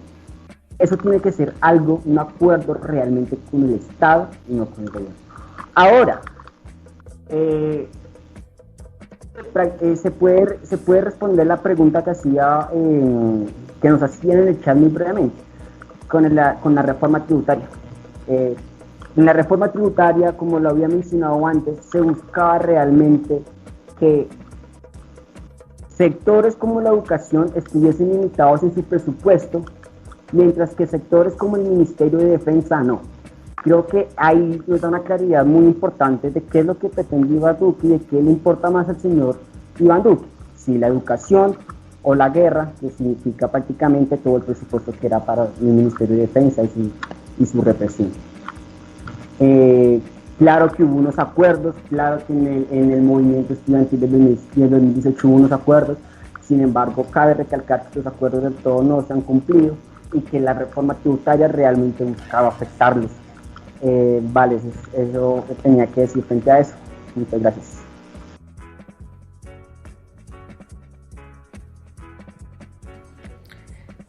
eso tiene que ser algo, un acuerdo realmente con el Estado y no con el gobierno. Ahora, se puede responder la pregunta que nos hacían en el chat muy brevemente, con la reforma tributaria. En la reforma tributaria, como lo había mencionado antes, se buscaba realmente que sectores como la educación estuviesen limitados en su presupuesto, mientras que sectores como el Ministerio de Defensa no. Creo que ahí nos da una claridad muy importante de qué es lo que pretende Iván Duque y de qué le importa más al señor Iván Duque, si la educación o la guerra, que significa prácticamente todo el presupuesto que era para el Ministerio de Defensa y su represión. Claro que hubo unos acuerdos, claro que en el movimiento estudiantil del 2018 hubo unos acuerdos, sin embargo cabe recalcar que los acuerdos del todo no se han cumplido y que la reforma tributaria realmente buscaba afectarlos. Vale, eso tenía que decir frente a eso. Muchas gracias.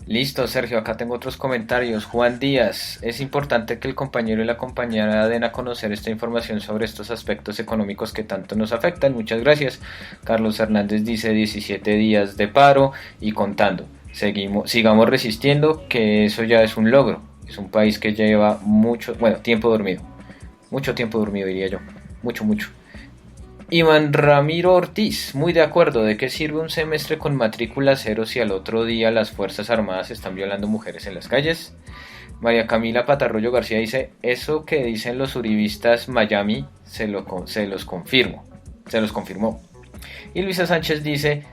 Listo, Sergio, acá tengo otros comentarios. Juan Díaz, es importante que el compañero y la compañera den a conocer esta información sobre estos aspectos económicos que tanto nos afectan. Muchas gracias. Carlos Hernández dice 17 días de paro y contando. Sigamos resistiendo, que eso ya es un logro. Es un país que lleva tiempo dormido. Mucho tiempo dormido, diría yo. Mucho. Iván Ramiro Ortiz, muy de acuerdo. ¿De qué sirve un semestre con matrícula cero si al otro día las Fuerzas Armadas están violando mujeres en las calles? María Camila Patarroyo García dice, eso que dicen los uribistas Miami se los confirmó. Y Luisa Sánchez dice,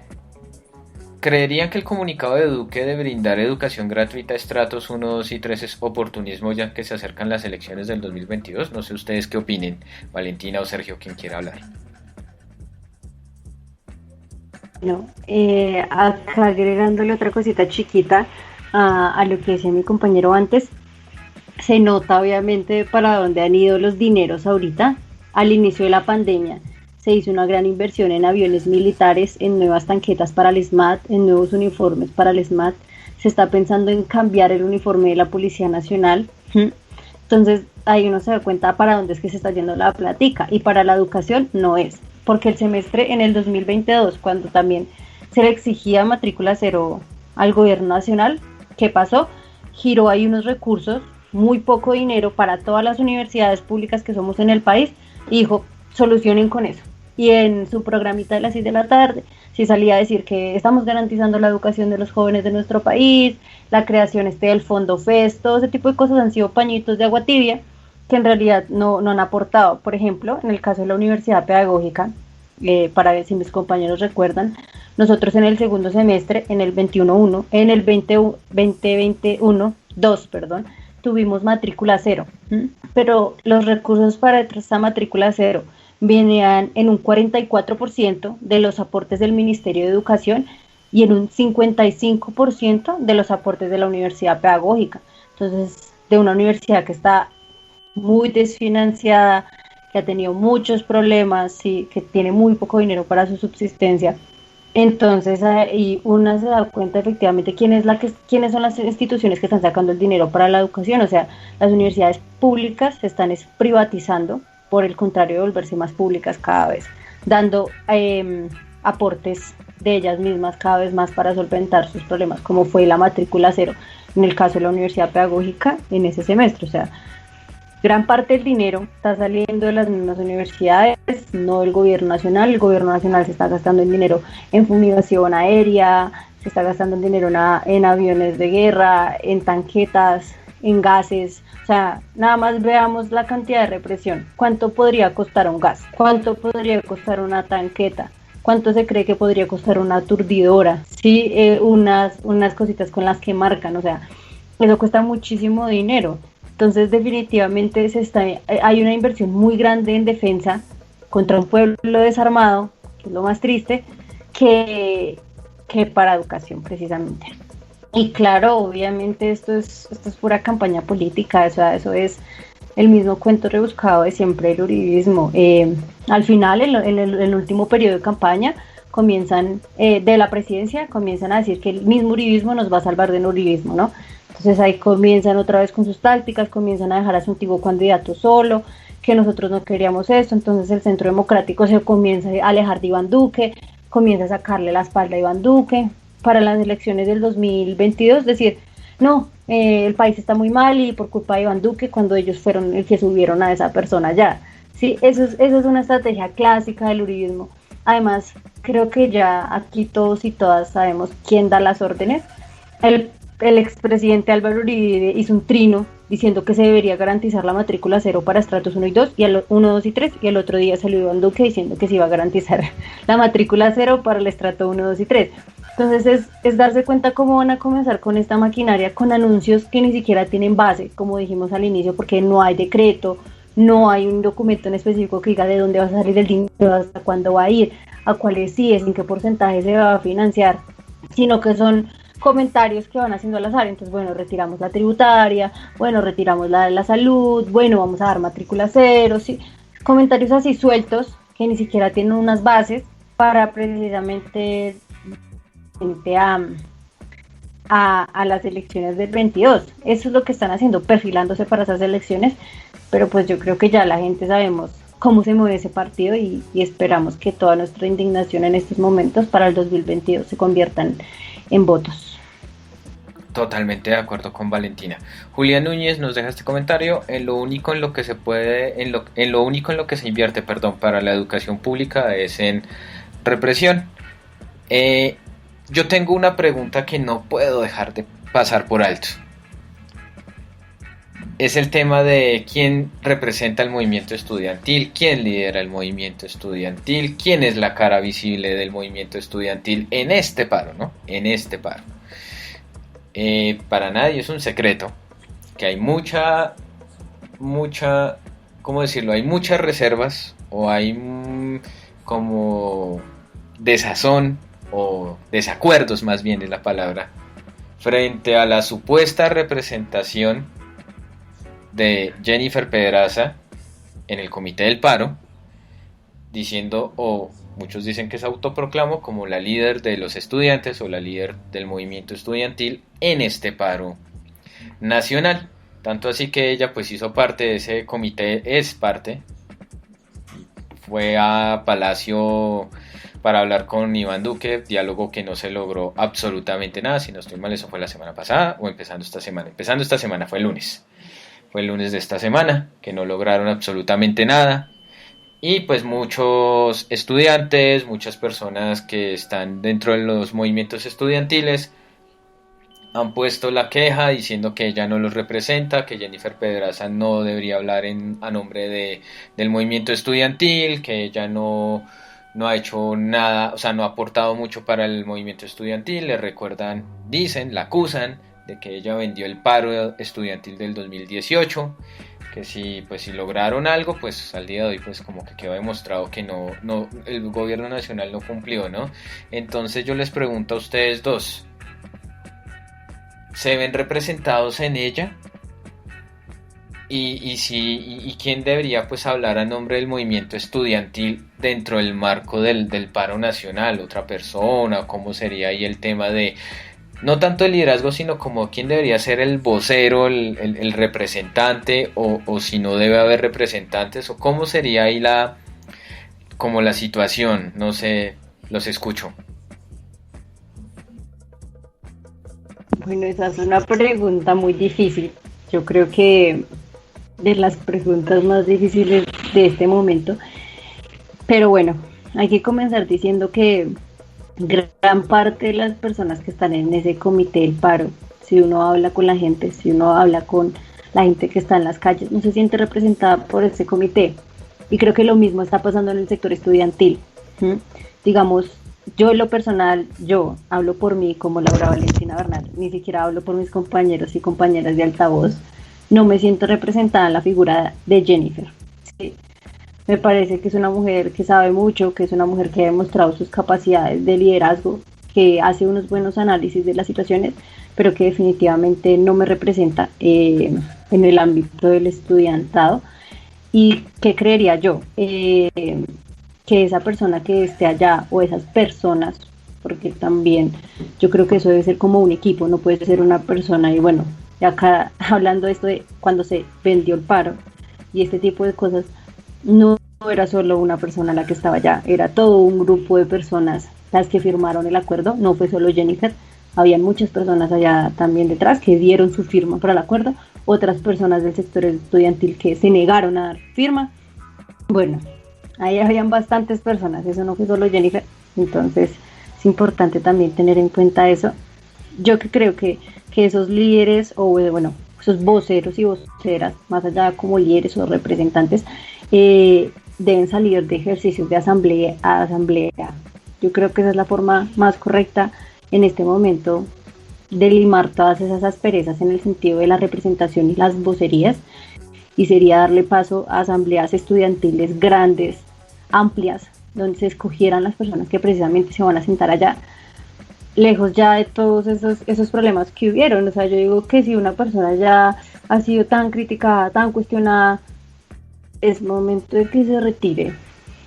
¿creerían que el comunicado de Duque de brindar educación gratuita a estratos 1, 2 y 3 es oportunismo ya que se acercan las elecciones del 2022? No sé ustedes qué opinen, Valentina o Sergio, quien quiera hablar. No, acá agregándole otra cosita chiquita a lo que decía mi compañero antes, se nota obviamente para dónde han ido los dineros ahorita. Al inicio de la pandemia se hizo una gran inversión en aviones militares, en nuevas tanquetas para el SMAT, en nuevos uniformes para el SMAT. Se está pensando en cambiar el uniforme de la Policía Nacional. Entonces ahí uno se da cuenta para dónde es que se está yendo la plática, y para la educación no es. Porque el semestre en el 2022, cuando también se le exigía matrícula cero al gobierno nacional, ¿qué pasó? Giró ahí unos recursos, muy poco dinero para todas las universidades públicas que somos en el país, y dijo, solucionen con eso. Y en su programita de las 6 de la tarde, sí salía a decir que estamos garantizando la educación de los jóvenes de nuestro país, la creación del Fondo FES, todo ese tipo de cosas han sido pañitos de agua tibia, que en realidad no han aportado. Por ejemplo, en el caso de la Universidad Pedagógica, para ver si mis compañeros recuerdan, nosotros en el segundo semestre, en el 21-1, en el 2021-2, tuvimos matrícula cero, pero los recursos para esta matrícula cero venían en un 44% de los aportes del Ministerio de Educación y en un 55% de los aportes de la Universidad Pedagógica. Entonces, de una universidad que está muy desfinanciada, que ha tenido muchos problemas y que tiene muy poco dinero para su subsistencia. Entonces, y una se da cuenta efectivamente quiénes son las instituciones que están sacando el dinero para la educación. O sea, las universidades públicas se están privatizando, por el contrario de volverse más públicas cada vez, dando aportes de ellas mismas cada vez más para solventar sus problemas, como fue la matrícula cero en el caso de la Universidad Pedagógica en ese semestre. O sea, gran parte del dinero está saliendo de las mismas universidades, no del gobierno nacional. El gobierno nacional se está gastando el dinero en fumigación aérea, se está gastando el dinero en aviones de guerra, en tanquetas, en gases. O sea, nada más veamos la cantidad de represión. ¿Cuánto podría costar un gas? ¿Cuánto podría costar una tanqueta? ¿Cuánto se cree que podría costar una aturdidora? Sí, unas cositas con las que marcan, o sea, eso cuesta muchísimo dinero. Entonces, definitivamente hay una inversión muy grande en defensa contra un pueblo desarmado, que es lo más triste, que para educación, precisamente. Y claro, obviamente esto es pura campaña política, o sea, eso es el mismo cuento rebuscado de siempre el uribismo. Al final, en el último periodo de campaña, comienzan, de la presidencia, comienzan a decir que el mismo uribismo nos va a salvar del uribismo, ¿no? Entonces ahí comienzan otra vez con sus tácticas, comienzan a dejar a su antiguo candidato solo, que nosotros no queríamos esto, entonces el Centro Democrático se comienza a alejar de Iván Duque, comienza a sacarle la espalda a Iván Duque para las elecciones del 2022, decir, no, el país está muy mal y por culpa de Iván Duque, cuando ellos fueron el que subieron a esa persona allá. Sí, eso es una estrategia clásica del uribismo. Además, creo que ya aquí todos y todas sabemos quién da las órdenes. El expresidente Álvaro Uribe hizo un trino diciendo que se debería garantizar la matrícula cero para estratos 1 y 2, y 1, 2 y 3, y el otro día salió Iván Duque diciendo que se iba a garantizar la matrícula cero para el estrato 1, 2 y 3. Entonces es darse cuenta cómo van a comenzar con esta maquinaria, con anuncios que ni siquiera tienen base, como dijimos al inicio, porque no hay decreto, no hay un documento en específico que diga de dónde va a salir el dinero, hasta cuándo va a ir, a cuáles CIEs, en qué porcentaje se va a financiar, sino que son comentarios que van haciendo al azar. Entonces, bueno, retiramos la tributaria, bueno, retiramos la de la salud, bueno, vamos a dar matrícula cero, sí, comentarios así sueltos que ni siquiera tienen unas bases para precisamente a las elecciones del 22. Eso es lo que están haciendo, perfilándose para esas elecciones, pero pues yo creo que ya la gente sabemos cómo se mueve ese partido y esperamos que toda nuestra indignación en estos momentos para el 2022 se conviertan en votos. Totalmente de acuerdo con Valentina. Julián Núñez nos deja este comentario: en lo único en lo que se invierte, para la educación pública es en represión. Yo tengo una pregunta que no puedo dejar de pasar por alto. Es el tema de quién representa el movimiento estudiantil, quién lidera el movimiento estudiantil, quién es la cara visible del movimiento estudiantil en este paro, ¿no? En este paro. Para nadie es un secreto que hay mucha, ¿cómo decirlo? Hay muchas reservas, o hay como desazón o desacuerdos, más bien es la palabra, frente a la supuesta representación de Jennifer Pedraza en el comité del paro, diciendo, o muchos dicen que se autoproclamó como la líder de los estudiantes o la líder del movimiento estudiantil en este paro nacional. Tanto así que ella pues hizo parte de ese comité, es parte, fue a Palacio para hablar con Iván Duque, diálogo que no se logró absolutamente nada. Si no estoy mal, eso fue la semana pasada o empezando esta semana. Empezando esta semana, fue el lunes de esta semana, que no lograron absolutamente nada. Y pues muchos estudiantes, muchas personas que están dentro de los movimientos estudiantiles han puesto la queja diciendo que ella no los representa, que Jennifer Pedraza no debería hablar a nombre del movimiento estudiantil, que ella no ha hecho nada, o sea, no ha aportado mucho para el movimiento estudiantil. Le recuerdan, dicen, la acusan de que ella vendió el paro estudiantil del 2018, que si lograron algo, pues al día de hoy pues como que quedó demostrado que no el gobierno nacional no cumplió, ¿no? Entonces yo les pregunto a ustedes dos, ¿se ven representados en ella? Y quién debería pues hablar a nombre del movimiento estudiantil dentro del marco del paro nacional, otra persona, cómo sería ahí el tema de no tanto el liderazgo, sino como quién debería ser el vocero, el representante, o si no debe haber representantes, o cómo sería ahí la situación. No sé, los escucho. Bueno, esa es una pregunta muy difícil. Yo creo que de las preguntas más difíciles de este momento. Pero bueno, hay que comenzar diciendo que gran parte de las personas que están en ese comité del paro, si uno habla con la gente, si uno habla con la gente que está en las calles, no se siente representada por ese comité. Y creo que lo mismo está pasando en el sector estudiantil. Digamos, yo en lo personal, yo hablo por mí como Laura Valentina Bernal, ni siquiera hablo por mis compañeros y compañeras de altavoz. No me siento representada en la figura de Jennifer. ¿Sí? Me parece que es una mujer que sabe mucho, que es una mujer que ha demostrado sus capacidades de liderazgo, que hace unos buenos análisis de las situaciones, pero que definitivamente no me representa en el ámbito del estudiantado. ¿Y qué creería yo? Que esa persona que esté allá, o esas personas, porque también yo creo que eso debe ser como un equipo, no puede ser una persona. Y bueno, acá hablando de esto de cuando se vendió el paro y este tipo de cosas, no era solo una persona la que estaba allá, era todo un grupo de personas las que firmaron el acuerdo. No fue solo Jennifer, habían muchas personas allá también detrás que dieron su firma para el acuerdo, otras personas del sector estudiantil que se negaron a dar firma. Bueno, ahí habían bastantes personas, eso no fue solo Jennifer, entonces es importante también tener en cuenta eso. Yo que creo que esos líderes, o bueno, esos voceros y voceras, más allá como líderes o representantes, deben salir de ejercicios de asamblea a asamblea. Yo creo que esa es la forma más correcta en este momento de limar todas esas asperezas en el sentido de la representación y las vocerías, y sería darle paso a asambleas estudiantiles grandes, amplias, donde se escogieran las personas que precisamente se van a sentar allá, lejos ya de todos esos problemas que hubieron. O sea, yo digo que si una persona ya ha sido tan criticada, tan cuestionada, es momento de que se retire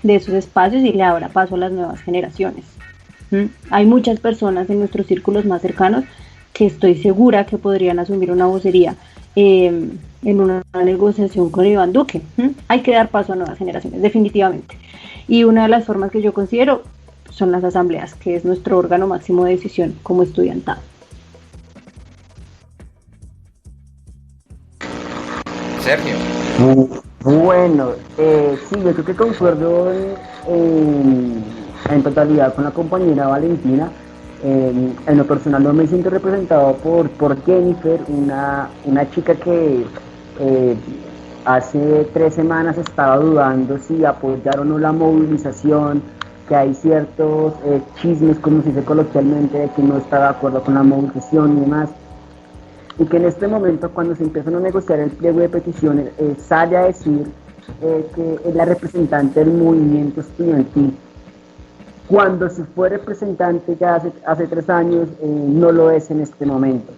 de esos espacios y le abra paso a las nuevas generaciones. Hay muchas personas en nuestros círculos más cercanos que estoy segura que podrían asumir una vocería en una negociación con Iván Duque. Hay que dar paso a nuevas generaciones, definitivamente. Y una de las formas que yo considero son las asambleas, que es nuestro órgano máximo de decisión como estudiantado. Sergio. Bueno, sí, yo creo que concuerdo en totalidad con la compañera Valentina. En lo personal no me siento representado por Jennifer, una chica que hace 3 semanas estaba dudando si apoyar o no la movilización, que hay ciertos chismes, como se dice coloquialmente, de que no está de acuerdo con la movilización y demás, y que en este momento, cuando se empiezan a negociar el pliego de peticiones, sale a decir que es la representante del movimiento estudiantil, cuando se fue representante ya hace 3 años, no lo es en este momento.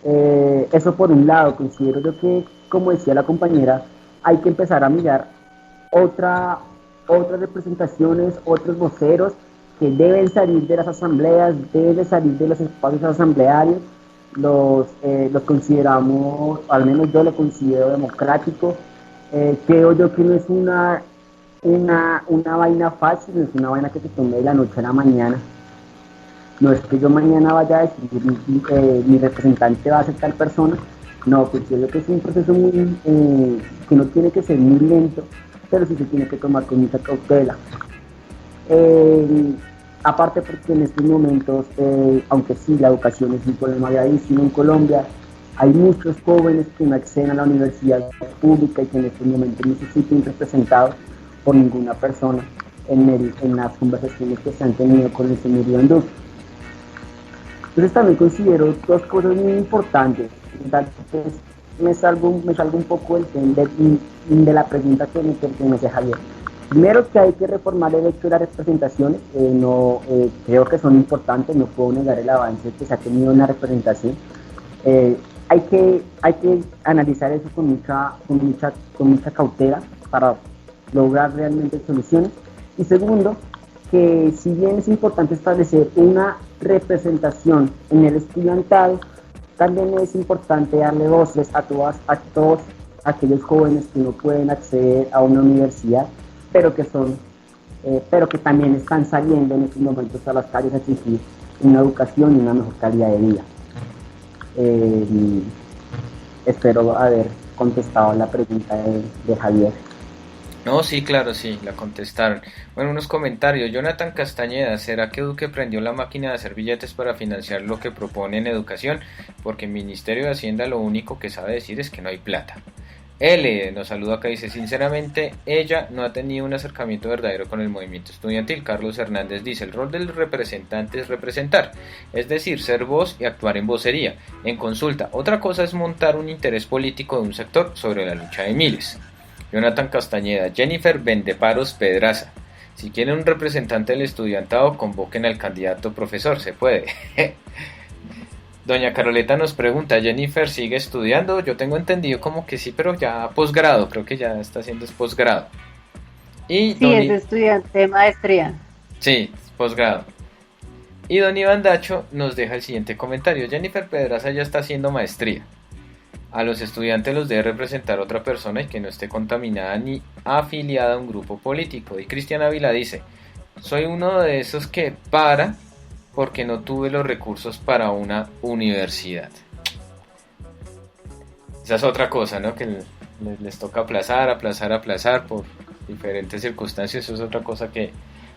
Eso por un lado. Considero yo que, como decía la compañera, hay que empezar a mirar otras representaciones, otros voceros que deben salir de las asambleas, deben salir de los espacios asamblearios. Los consideramos, al menos yo lo considero democrático. Creo yo que no es una vaina fácil, no es una vaina que se tome de la noche a la mañana. No es que yo mañana vaya a decir mi representante va a ser tal persona. No, pues yo creo que es un proceso que no tiene que ser muy lento, pero sí se tiene que tomar con mucha cautela. Aparte porque en estos momentos, aunque sí la educación es un problema gravísimo en Colombia, hay muchos jóvenes que no acceden a la universidad pública y que en estos momentos no se sienten representados por ninguna persona en las conversaciones que se han tenido con el señor Iván Duque. Entonces también considero 2 cosas muy importantes. Entonces, me salgo un poco de la pregunta que me hace Javier. Primero, que hay que reformar el hecho de las representaciones. Creo que son importantes, no puedo negar el avance que se ha tenido en la representación. Hay que analizar eso con mucha cautela para lograr realmente soluciones. Y segundo, que si bien es importante establecer una representación en el estudiantado, también es importante darle voces a todos aquellos jóvenes que no pueden acceder a una universidad, pero que también están saliendo en estos momentos a las calles a exigir una educación y una mejor calidad de vida. Espero haber contestado la pregunta de Javier. No, sí, claro, sí, la contestaron. Bueno, unos comentarios. Jonathan Castañeda, ¿será que Duque prendió la máquina de hacer billetes para financiar lo que propone en educación? Porque el Ministerio de Hacienda lo único que sabe decir es que no hay plata. L nos saluda acá, dice, sinceramente, ella no ha tenido un acercamiento verdadero con el movimiento estudiantil. Carlos Hernández dice, el rol del representante es representar, es decir, ser voz y actuar en vocería, en consulta. Otra cosa es montar un interés político de un sector sobre la lucha de miles. Jonathan Castañeda, Jennifer Vendeparos Pedraza. Si quieren un representante del estudiantado, convoquen al candidato profesor, se puede. Doña Caroleta nos pregunta, ¿Jennifer sigue estudiando? Yo tengo entendido como que sí, pero ya posgrado, creo que ya está haciendo posgrado. Y sí, es estudiante de maestría. Sí, posgrado. Y don Iván Dacho nos deja el siguiente comentario, Jennifer Pedraza ya está haciendo maestría. A los estudiantes los debe representar otra persona y que no esté contaminada ni afiliada a un grupo político. Y Cristian Ávila dice, soy uno de esos que para porque no tuve los recursos para una universidad. Esa es otra cosa, ¿no? Que les toca aplazar por diferentes circunstancias. Eso es otra cosa que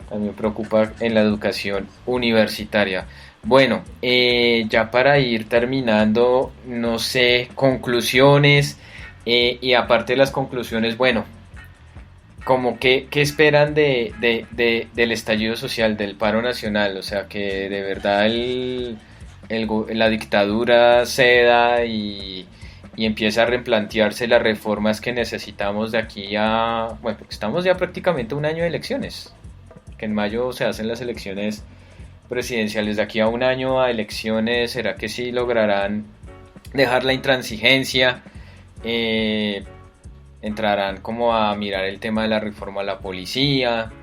también preocupa en la educación universitaria. Bueno, ya para ir terminando, no sé, conclusiones, y aparte de las conclusiones, bueno, como que, ¿qué esperan del estallido social, del paro nacional? O sea, que de verdad la dictadura ceda y empieza a replantearse las reformas que necesitamos de aquí a... Bueno, porque estamos ya prácticamente un año de elecciones, que en mayo se hacen las elecciones presidenciales. De aquí a un año a elecciones, ¿será que sí lograrán dejar la intransigencia? Entrarán como a mirar el tema de la reforma a la policía,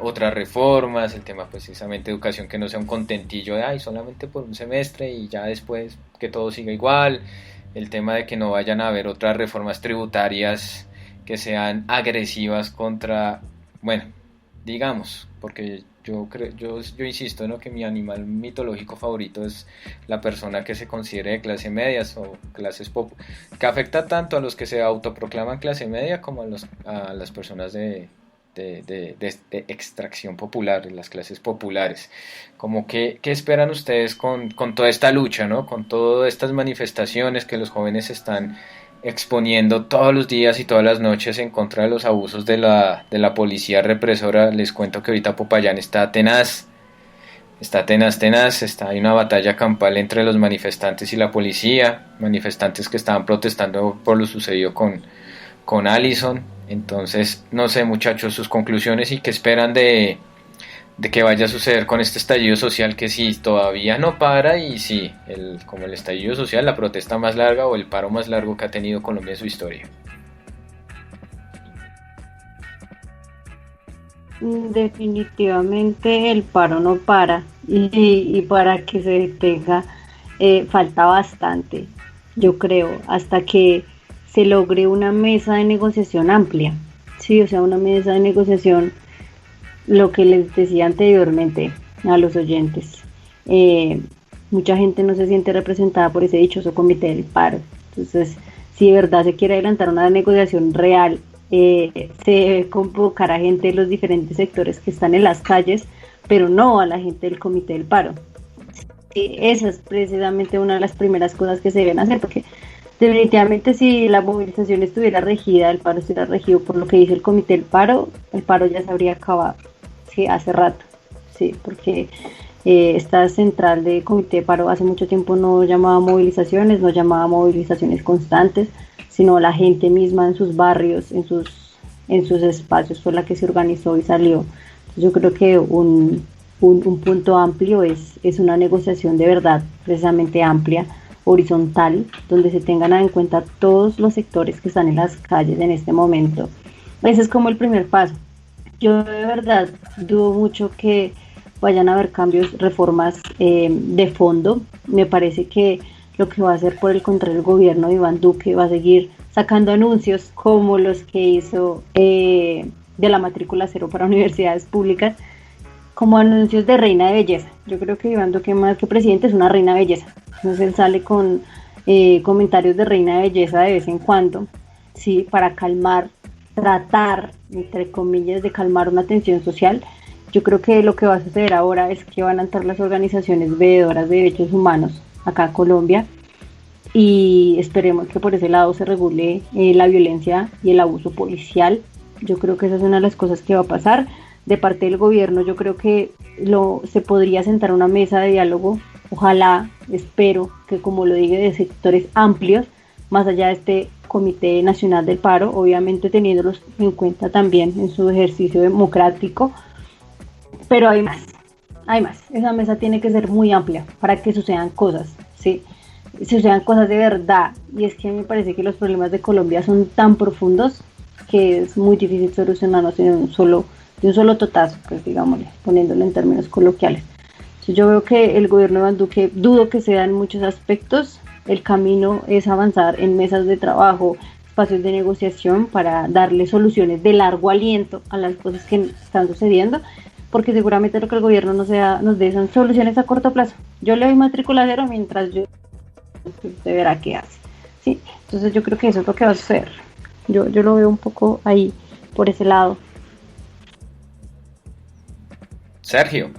otras reformas, el tema precisamente de educación, que no sea un contentillo de ay, solamente por un semestre y ya después que todo siga igual, el tema de que no vayan a haber otras reformas tributarias que sean agresivas contra, bueno, digamos, porque yo insisto, ¿no?, que mi animal mitológico favorito es la persona que se considere de clase media o clases que afecta tanto a los que se autoproclaman clase media como a las personas de extracción popular, las clases populares. Como que, ¿qué esperan ustedes con toda esta lucha, ¿no?, con todas estas manifestaciones que los jóvenes están exponiendo todos los días y todas las noches en contra de los abusos de la policía represora? Les cuento que ahorita Popayán está tenaz, hay una batalla campal entre los manifestantes y la policía, manifestantes que estaban protestando por lo sucedido con Allison. Entonces, no sé, muchachos, sus conclusiones y qué esperan de que vaya a suceder con este estallido social, que si todavía no para, y si como el estallido social, la protesta más larga o el paro más largo que ha tenido Colombia en su historia. Definitivamente el paro no para, y para que se detenga falta bastante, yo creo, hasta que se logre una mesa de negociación amplia, sí, o sea, una mesa de negociación. Lo que les decía anteriormente a los oyentes, mucha gente no se siente representada por ese dichoso comité del paro. Entonces, si de verdad se quiere adelantar una negociación real, se debe convocar a gente de los diferentes sectores que están en las calles, pero no a la gente del comité del paro. Esa es precisamente una de las primeras cosas que se deben hacer, porque definitivamente si la movilización estuviera regida, el paro estuviera regido por lo que dice el comité del paro, el paro ya se habría acabado, sí, hace rato, sí, porque esta central de comité de paro hace mucho tiempo no llamaba movilizaciones constantes, sino la gente misma en sus barrios, en sus espacios fue la que se organizó y salió. Entonces yo creo que un punto amplio es una negociación de verdad, precisamente amplia, horizontal, donde se tengan en cuenta todos los sectores que están en las calles en este momento. Ese es como el primer paso. Yo de verdad dudo mucho que vayan a haber cambios, reformas de fondo. Me parece que lo que va a hacer por el contrario el gobierno de Iván Duque va a seguir sacando anuncios como los que hizo de la matrícula cero para universidades públicas, como anuncios de reina de belleza. Yo creo que Iván Duque, más que presidente, es una reina de belleza. Entonces él sale con comentarios de reina de belleza de vez en cuando, sí, para calmar tratar, entre comillas, de calmar una tensión social, yo creo que lo que va a suceder ahora es que van a entrar las organizaciones veedoras de derechos humanos acá en Colombia y esperemos que por ese lado se regule la violencia y el abuso policial. Yo creo que esa es una de las cosas que va a pasar. De parte del gobierno yo creo que se podría sentar a una mesa de diálogo, ojalá, espero que como lo digo, de sectores amplios, más allá de este Comité Nacional del Paro, obviamente teniéndolos en cuenta también en su ejercicio democrático, pero hay más, esa mesa tiene que ser muy amplia para que sucedan cosas, ¿sí? Sucedan cosas de verdad, y es que a mí me parece que los problemas de Colombia son tan profundos que es muy difícil solucionarlos de un solo totazo, pues digámosle, poniéndolo en términos coloquiales. Entonces yo veo que el gobierno de Iván Duque, dudo que sea en muchos aspectos. El camino es avanzar en mesas de trabajo, espacios de negociación para darle soluciones de largo aliento a las cosas que están sucediendo, porque seguramente lo que el gobierno nos dé son soluciones a corto plazo. Yo le doy matrícula cero mientras usted verá qué hace, ¿sí? Entonces yo creo que eso es lo que va a suceder. Yo lo veo un poco ahí, por ese lado. Sergio.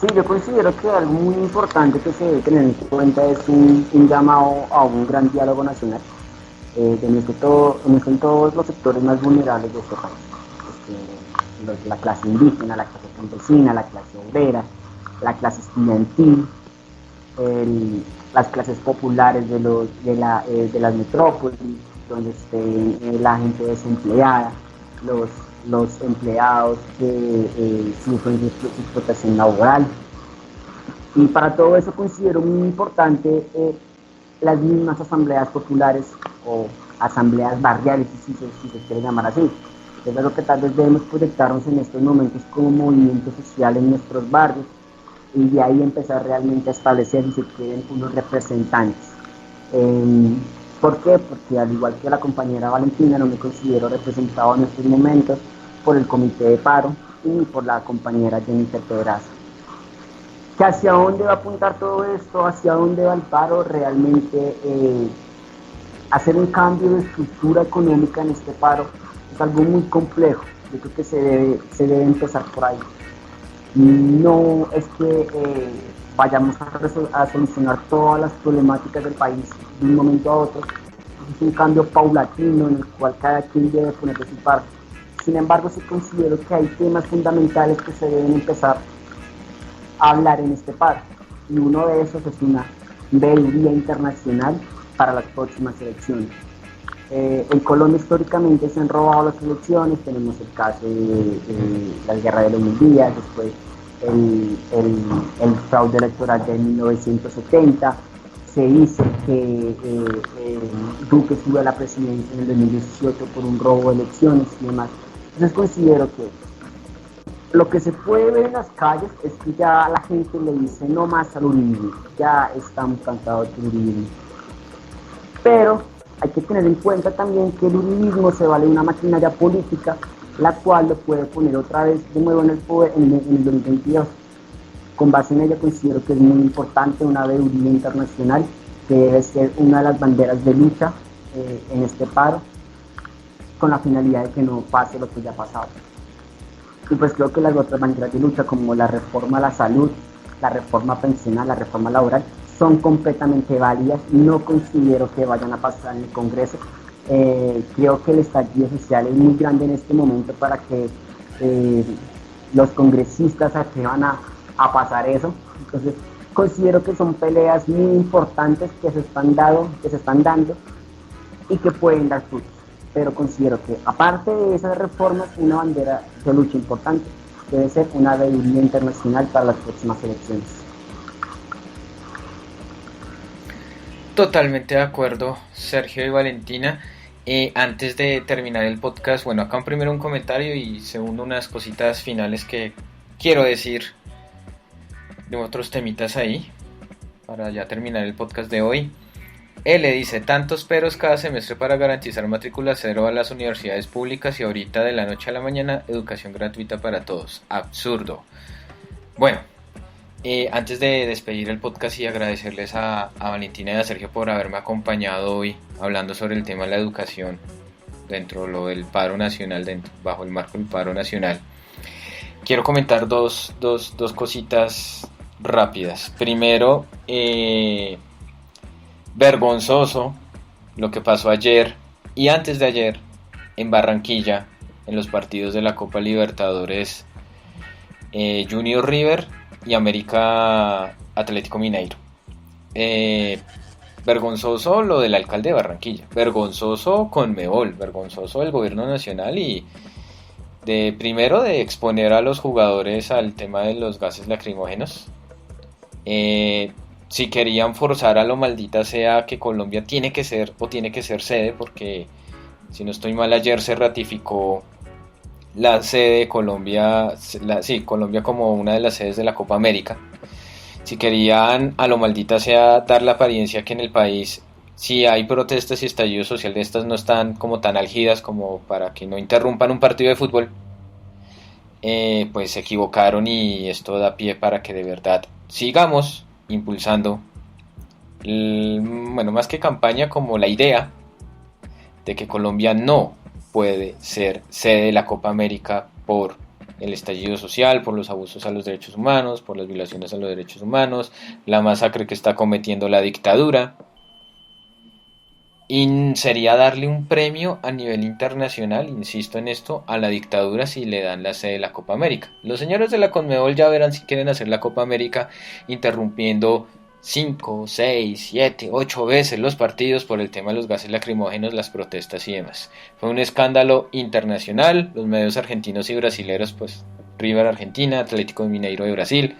Sí, yo considero que algo muy importante que se debe tener en cuenta es un llamado a un gran diálogo nacional, en el que en todos los sectores más vulnerables de este país, la clase indígena, la clase campesina, la clase obrera, la clase estudiantil, las clases populares de las metrópolis, donde esté la gente desempleada, los empleados que sufren de explotación laboral. Y para todo eso considero muy importante las mismas asambleas populares o asambleas barriales, si se quiere llamar así. Es lo que tal vez debemos proyectarnos en estos momentos como movimiento social en nuestros barrios, y de ahí empezar realmente a establecer, si se quieren, unos representantes. ¿Por qué? Porque al igual que la compañera Valentina, no me considero representado en estos momentos por el comité de paro y por la compañera Jennifer Pedraza. ¿Que hacia dónde va a apuntar todo esto? ¿Hacia dónde va el paro? Realmente hacer un cambio de estructura económica en este paro es algo muy complejo. Yo creo que se debe empezar por ahí. No es que vayamos a solucionar todas las problemáticas del país de un momento a otro. Es un cambio paulatino en el cual cada quien debe poner de su parte. Sin embargo, sí considero que hay temas fundamentales que se deben empezar a hablar en este paro. Y uno de esos es una veeduría internacional para las próximas elecciones. En Colombia históricamente se han robado las elecciones, tenemos el caso de la guerra de los 1000 días, después el fraude electoral de 1970, se dice que Duque sube a la presidencia en el 2018 por un robo de elecciones y demás. Entonces considero que lo que se puede ver en las calles es que ya la gente le dice no más al uribismo, ya estamos cansados del uribismo. Pero hay que tener en cuenta también que el uribismo se vale de una maquinaria política, la cual lo puede poner otra vez de nuevo en el poder en el 2022. Con base en ella considero que es muy importante una veeduría internacional, que debe ser una de las banderas de lucha en este paro, con la finalidad de que no pase lo que ya ha pasado. Y pues creo que las otras banderas de lucha, como la reforma a la salud, la reforma pensional, la reforma laboral, son completamente válidas. No considero que vayan a pasar en el Congreso. Creo que el estallido social es muy grande en este momento para que los congresistas atrevan a pasar eso. Entonces considero que son peleas muy importantes que se están dando y que pueden dar frutos. Pero considero que aparte de esas reformas, una bandera de lucha importante debe ser una veeduría internacional para las próximas elecciones. Totalmente de acuerdo, Sergio y Valentina. Antes de terminar el podcast, bueno, acá primero un comentario y segundo unas cositas finales que quiero decir de otros temitas ahí, para ya terminar el podcast de hoy. Él le dice, tantos peros cada semestre para garantizar matrícula cero a las universidades públicas y ahorita de la noche a la mañana educación gratuita para todos. Absurdo. Bueno, Antes de despedir el podcast y agradecerles a Valentina y a Sergio por haberme acompañado hoy hablando sobre el tema de la educación dentro de lo del paro nacional, bajo el marco del paro nacional, quiero comentar dos cositas rápidas. Primero, vergonzoso lo que pasó ayer y antes de ayer en Barranquilla en los partidos de la Copa Libertadores, Junior River y América Atlético Mineiro. Vergonzoso lo del alcalde de Barranquilla, vergonzoso Conmebol, vergonzoso el gobierno nacional y primero de exponer a los jugadores al tema de los gases lacrimógenos. Si querían forzar a lo maldita sea que Colombia tiene que ser sede, porque si no estoy mal ayer se ratificó la sede de Colombia, Colombia como una de las sedes de la Copa América. Si querían a lo maldita sea dar la apariencia que en el país, si hay protestas y estallido social de estas no están como tan álgidas como para que no interrumpan un partido de fútbol, pues se equivocaron y esto da pie para que de verdad sigamos impulsando, más que campaña, como la idea de que Colombia no puede ser sede de la Copa América por el estallido social, por los abusos a los derechos humanos, por las violaciones a los derechos humanos, la masacre que está cometiendo la dictadura. Y sería darle un premio a nivel internacional, insisto en esto, a la dictadura si le dan la sede de la Copa América. Los señores de la Conmebol ya verán si quieren hacer la Copa América interrumpiendo 5, 6, 7, 8 veces los partidos por el tema de los gases lacrimógenos, las protestas y demás. Fue un escándalo internacional. Los medios argentinos y brasileños, pues River Argentina, Atlético Mineiro de Brasil,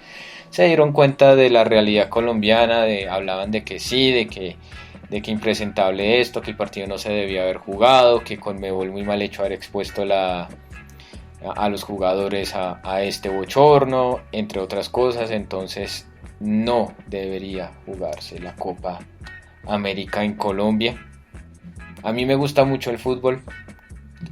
se dieron cuenta de la realidad colombiana, hablaban de que sí, de que impresentable esto, que el partido no se debía haber jugado, que Conmebol muy mal hecho haber expuesto a los jugadores a este bochorno, entre otras cosas. Entonces no debería jugarse la Copa América en Colombia. A mí me gusta mucho el fútbol.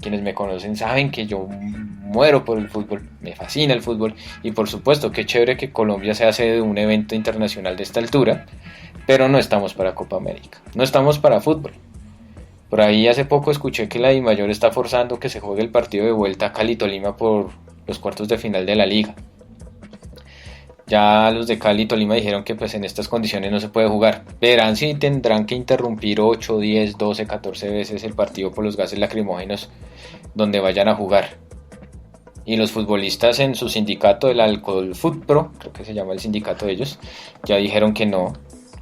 Quienes me conocen saben que yo muero por el fútbol, me fascina el fútbol y por supuesto que chévere que Colombia sea sede de un evento internacional de esta altura, pero no estamos para Copa América, no estamos para fútbol. Por ahí hace poco escuché que la DIMAYOR está forzando que se juegue el partido de vuelta Cali-Tolima por los cuartos de final de la liga. Ya los de Cali y Tolima dijeron que pues en estas condiciones no se puede jugar. Verán si tendrán que interrumpir 8, 10, 12, 14 veces el partido por los gases lacrimógenos donde vayan a jugar. Y los futbolistas en su sindicato, el Alcohol Food Pro, creo que se llama el sindicato de ellos, ya dijeron que no,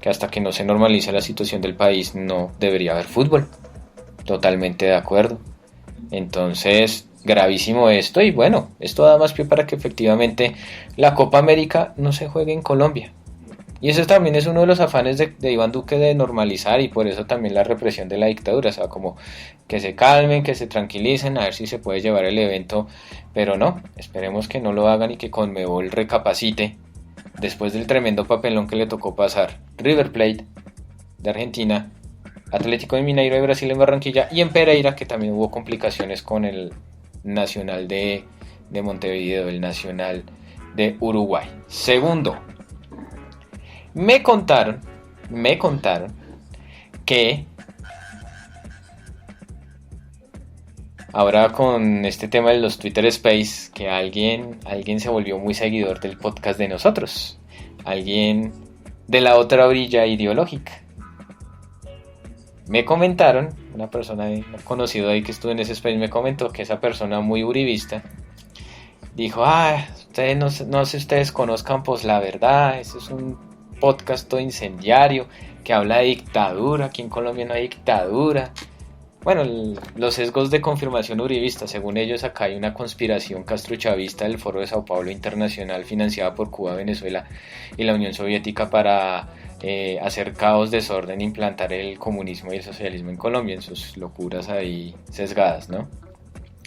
que hasta que no se normalice la situación del país no debería haber fútbol. Totalmente de acuerdo. Entonces, gravísimo esto y bueno, esto da más pie para que efectivamente la Copa América no se juegue en Colombia. Y eso también es uno de los afanes de Iván Duque de normalizar y por eso también la represión de la dictadura, o sea, como que se calmen, que se tranquilicen, a ver si se puede llevar el evento, pero no, esperemos que no lo hagan y que Conmebol recapacite después del tremendo papelón que le tocó pasar River Plate de Argentina, Atlético de Mineiro de Brasil en Barranquilla y en Pereira, que también hubo complicaciones con el Nacional de Montevideo, el Nacional de Uruguay. Segundo, me contaron que ahora con este tema de los Twitter Space, que alguien se volvió muy seguidor del podcast de nosotros, alguien de la otra orilla ideológica. Me comentaron, una persona conocida ahí que estuvo en ese space me comentó que esa persona muy uribista dijo, ustedes no sé si ustedes conozcan pues la verdad, eso es un podcast todo incendiario que habla de dictadura, aquí en Colombia no hay dictadura. Bueno, los sesgos de confirmación uribista, según ellos acá hay una conspiración castrochavista del Foro de Sao Paulo Internacional financiada por Cuba, Venezuela y la Unión Soviética para hacer caos, desorden, implantar el comunismo y el socialismo en Colombia, en sus locuras ahí sesgadas, ¿no?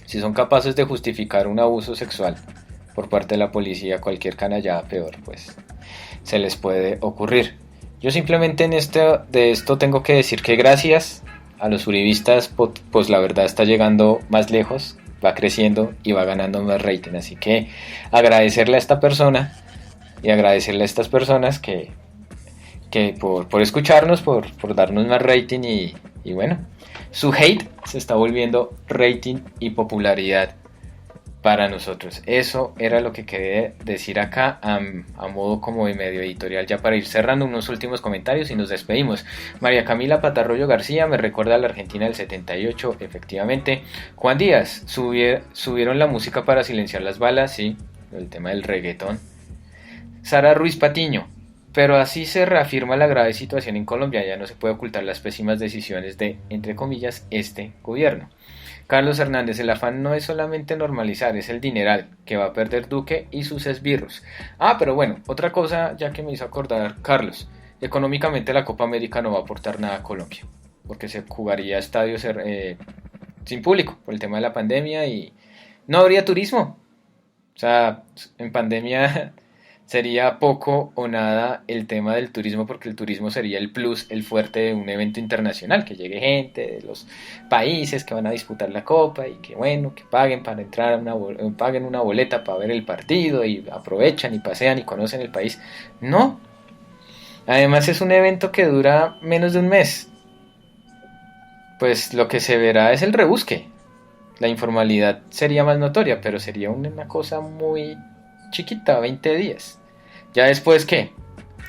Si son capaces de justificar un abuso sexual por parte de la policía, cualquier canallada peor, pues se les puede ocurrir. Yo simplemente de esto tengo que decir que gracias a los uribistas, pues la verdad está llegando más lejos, va creciendo y va ganando más rating, así que agradecerle a esta persona y agradecerle a estas personas que por escucharnos, por darnos más rating y bueno, su hate se está volviendo rating y popularidad para nosotros. Eso era lo que quería decir acá a modo como de medio editorial, ya para ir cerrando unos últimos comentarios y nos despedimos. María Camila Patarroyo García me recuerda a la Argentina del 78, efectivamente. Juan Díaz, subieron la música para silenciar las balas, sí, el tema del reggaetón. Sara Ruiz Patiño, pero así se reafirma la grave situación en Colombia, ya no se puede ocultar las pésimas decisiones de, entre comillas, este gobierno. Carlos Hernández, el afán no es solamente normalizar, es el dineral que va a perder Duque y sus esbirros. Pero bueno, otra cosa ya que me hizo acordar Carlos, económicamente la Copa América no va a aportar nada a Colombia, porque se jugaría estadios sin público por el tema de la pandemia y no habría turismo. O sea, en pandemia sería poco o nada el tema del turismo, porque el turismo sería el plus, el fuerte de un evento internacional, que llegue gente de los países que van a disputar la Copa y que bueno, que paguen para entrar, paguen una boleta para ver el partido y aprovechan y pasean y conocen el país. No. Además es un evento que dura menos de un mes. Pues lo que se verá es el rebusque. La informalidad sería más notoria, pero sería una cosa muy chiquita, 20 días. Ya después, ¿qué?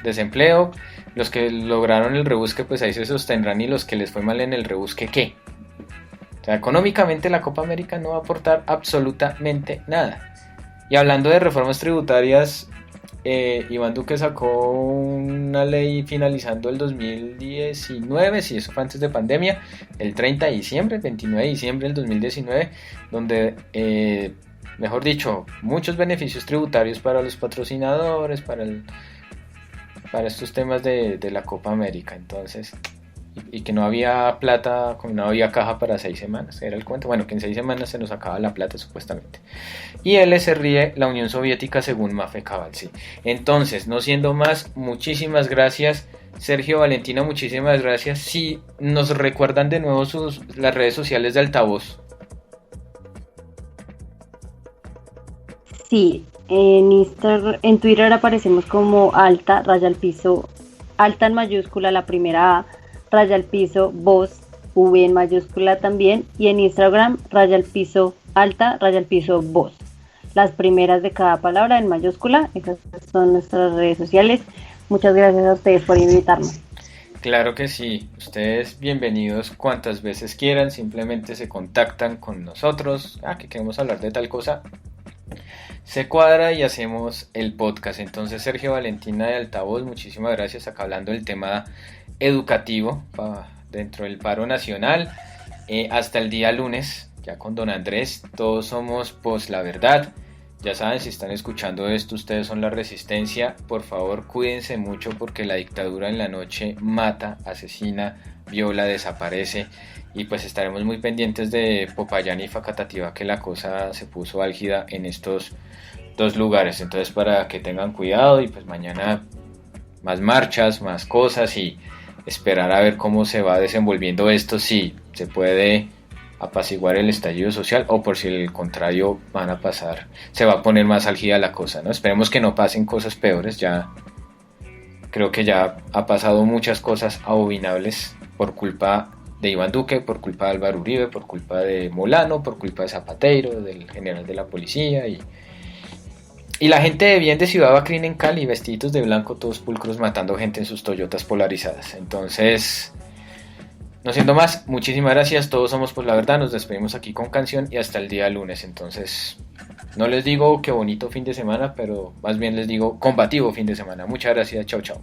Desempleo, los que lograron el rebusque, pues ahí se sostendrán, y los que les fue mal en el rebusque, ¿qué? O sea, económicamente la Copa América no va a aportar absolutamente nada. Y hablando de reformas tributarias, Iván Duque sacó una ley finalizando el 2019, si eso fue antes de pandemia, el 30 de diciembre, el 29 de diciembre del 2019, donde... mejor dicho, muchos beneficios tributarios para los patrocinadores, para estos temas de la Copa América. Entonces, y que no había plata, no había caja para 6 semanas, era el cuento. Bueno, que en 6 semanas se nos acaba la plata supuestamente. Y él se ríe la Unión Soviética según Mafe Cabal, sí. Entonces, no siendo más, muchísimas gracias. Sergio, Valentina, muchísimas gracias. Si nos recuerdan de nuevo las redes sociales de Altavoz. Sí, en Twitter aparecemos como alta, raya al piso, alta en mayúscula, la primera A, raya al piso, voz, V en mayúscula también, y en Instagram, raya al piso, alta, raya al piso, voz. Las primeras de cada palabra en mayúscula, esas son nuestras redes sociales. Muchas gracias a ustedes por invitarnos. Claro que sí, ustedes bienvenidos cuantas veces quieran, simplemente se contactan con nosotros, que queremos hablar de tal cosa. Se cuadra y hacemos el podcast. Entonces, Sergio, Valentina de Altavoz, muchísimas gracias. Acá hablando del tema educativo dentro del paro nacional, hasta el día lunes, ya con don Andrés. Todos somos Post la Verdad. Ya saben, si están escuchando esto, ustedes son la resistencia. Por favor, cuídense mucho, porque la dictadura en la noche mata, asesina, viola, desaparece. Y pues estaremos muy pendientes de Popayán y Facatativá, que la cosa se puso álgida en estos 2 lugares. Entonces, para que tengan cuidado, y pues mañana más marchas, más cosas, y esperar a ver cómo se va desenvolviendo esto, si se puede apaciguar el estallido social, o por si el contrario se va a poner más álgida la cosa, ¿no? Esperemos que no pasen cosas peores. Ya creo que ya ha pasado muchas cosas abominables por culpa de Iván Duque, por culpa de Álvaro Uribe, por culpa de Molano, por culpa de Zapateiro, del general de la policía, y la gente de bien de Ciudad Bacrín en Cali, vestiditos de blanco, todos pulcros, matando gente en sus Toyotas polarizadas. Entonces, no siendo más, muchísimas gracias. Todos somos Por la Verdad. Nos despedimos aquí con canción y hasta el día lunes. Entonces, no les digo qué bonito fin de semana, pero más bien les digo combativo fin de semana. Muchas gracias. Chao, chao.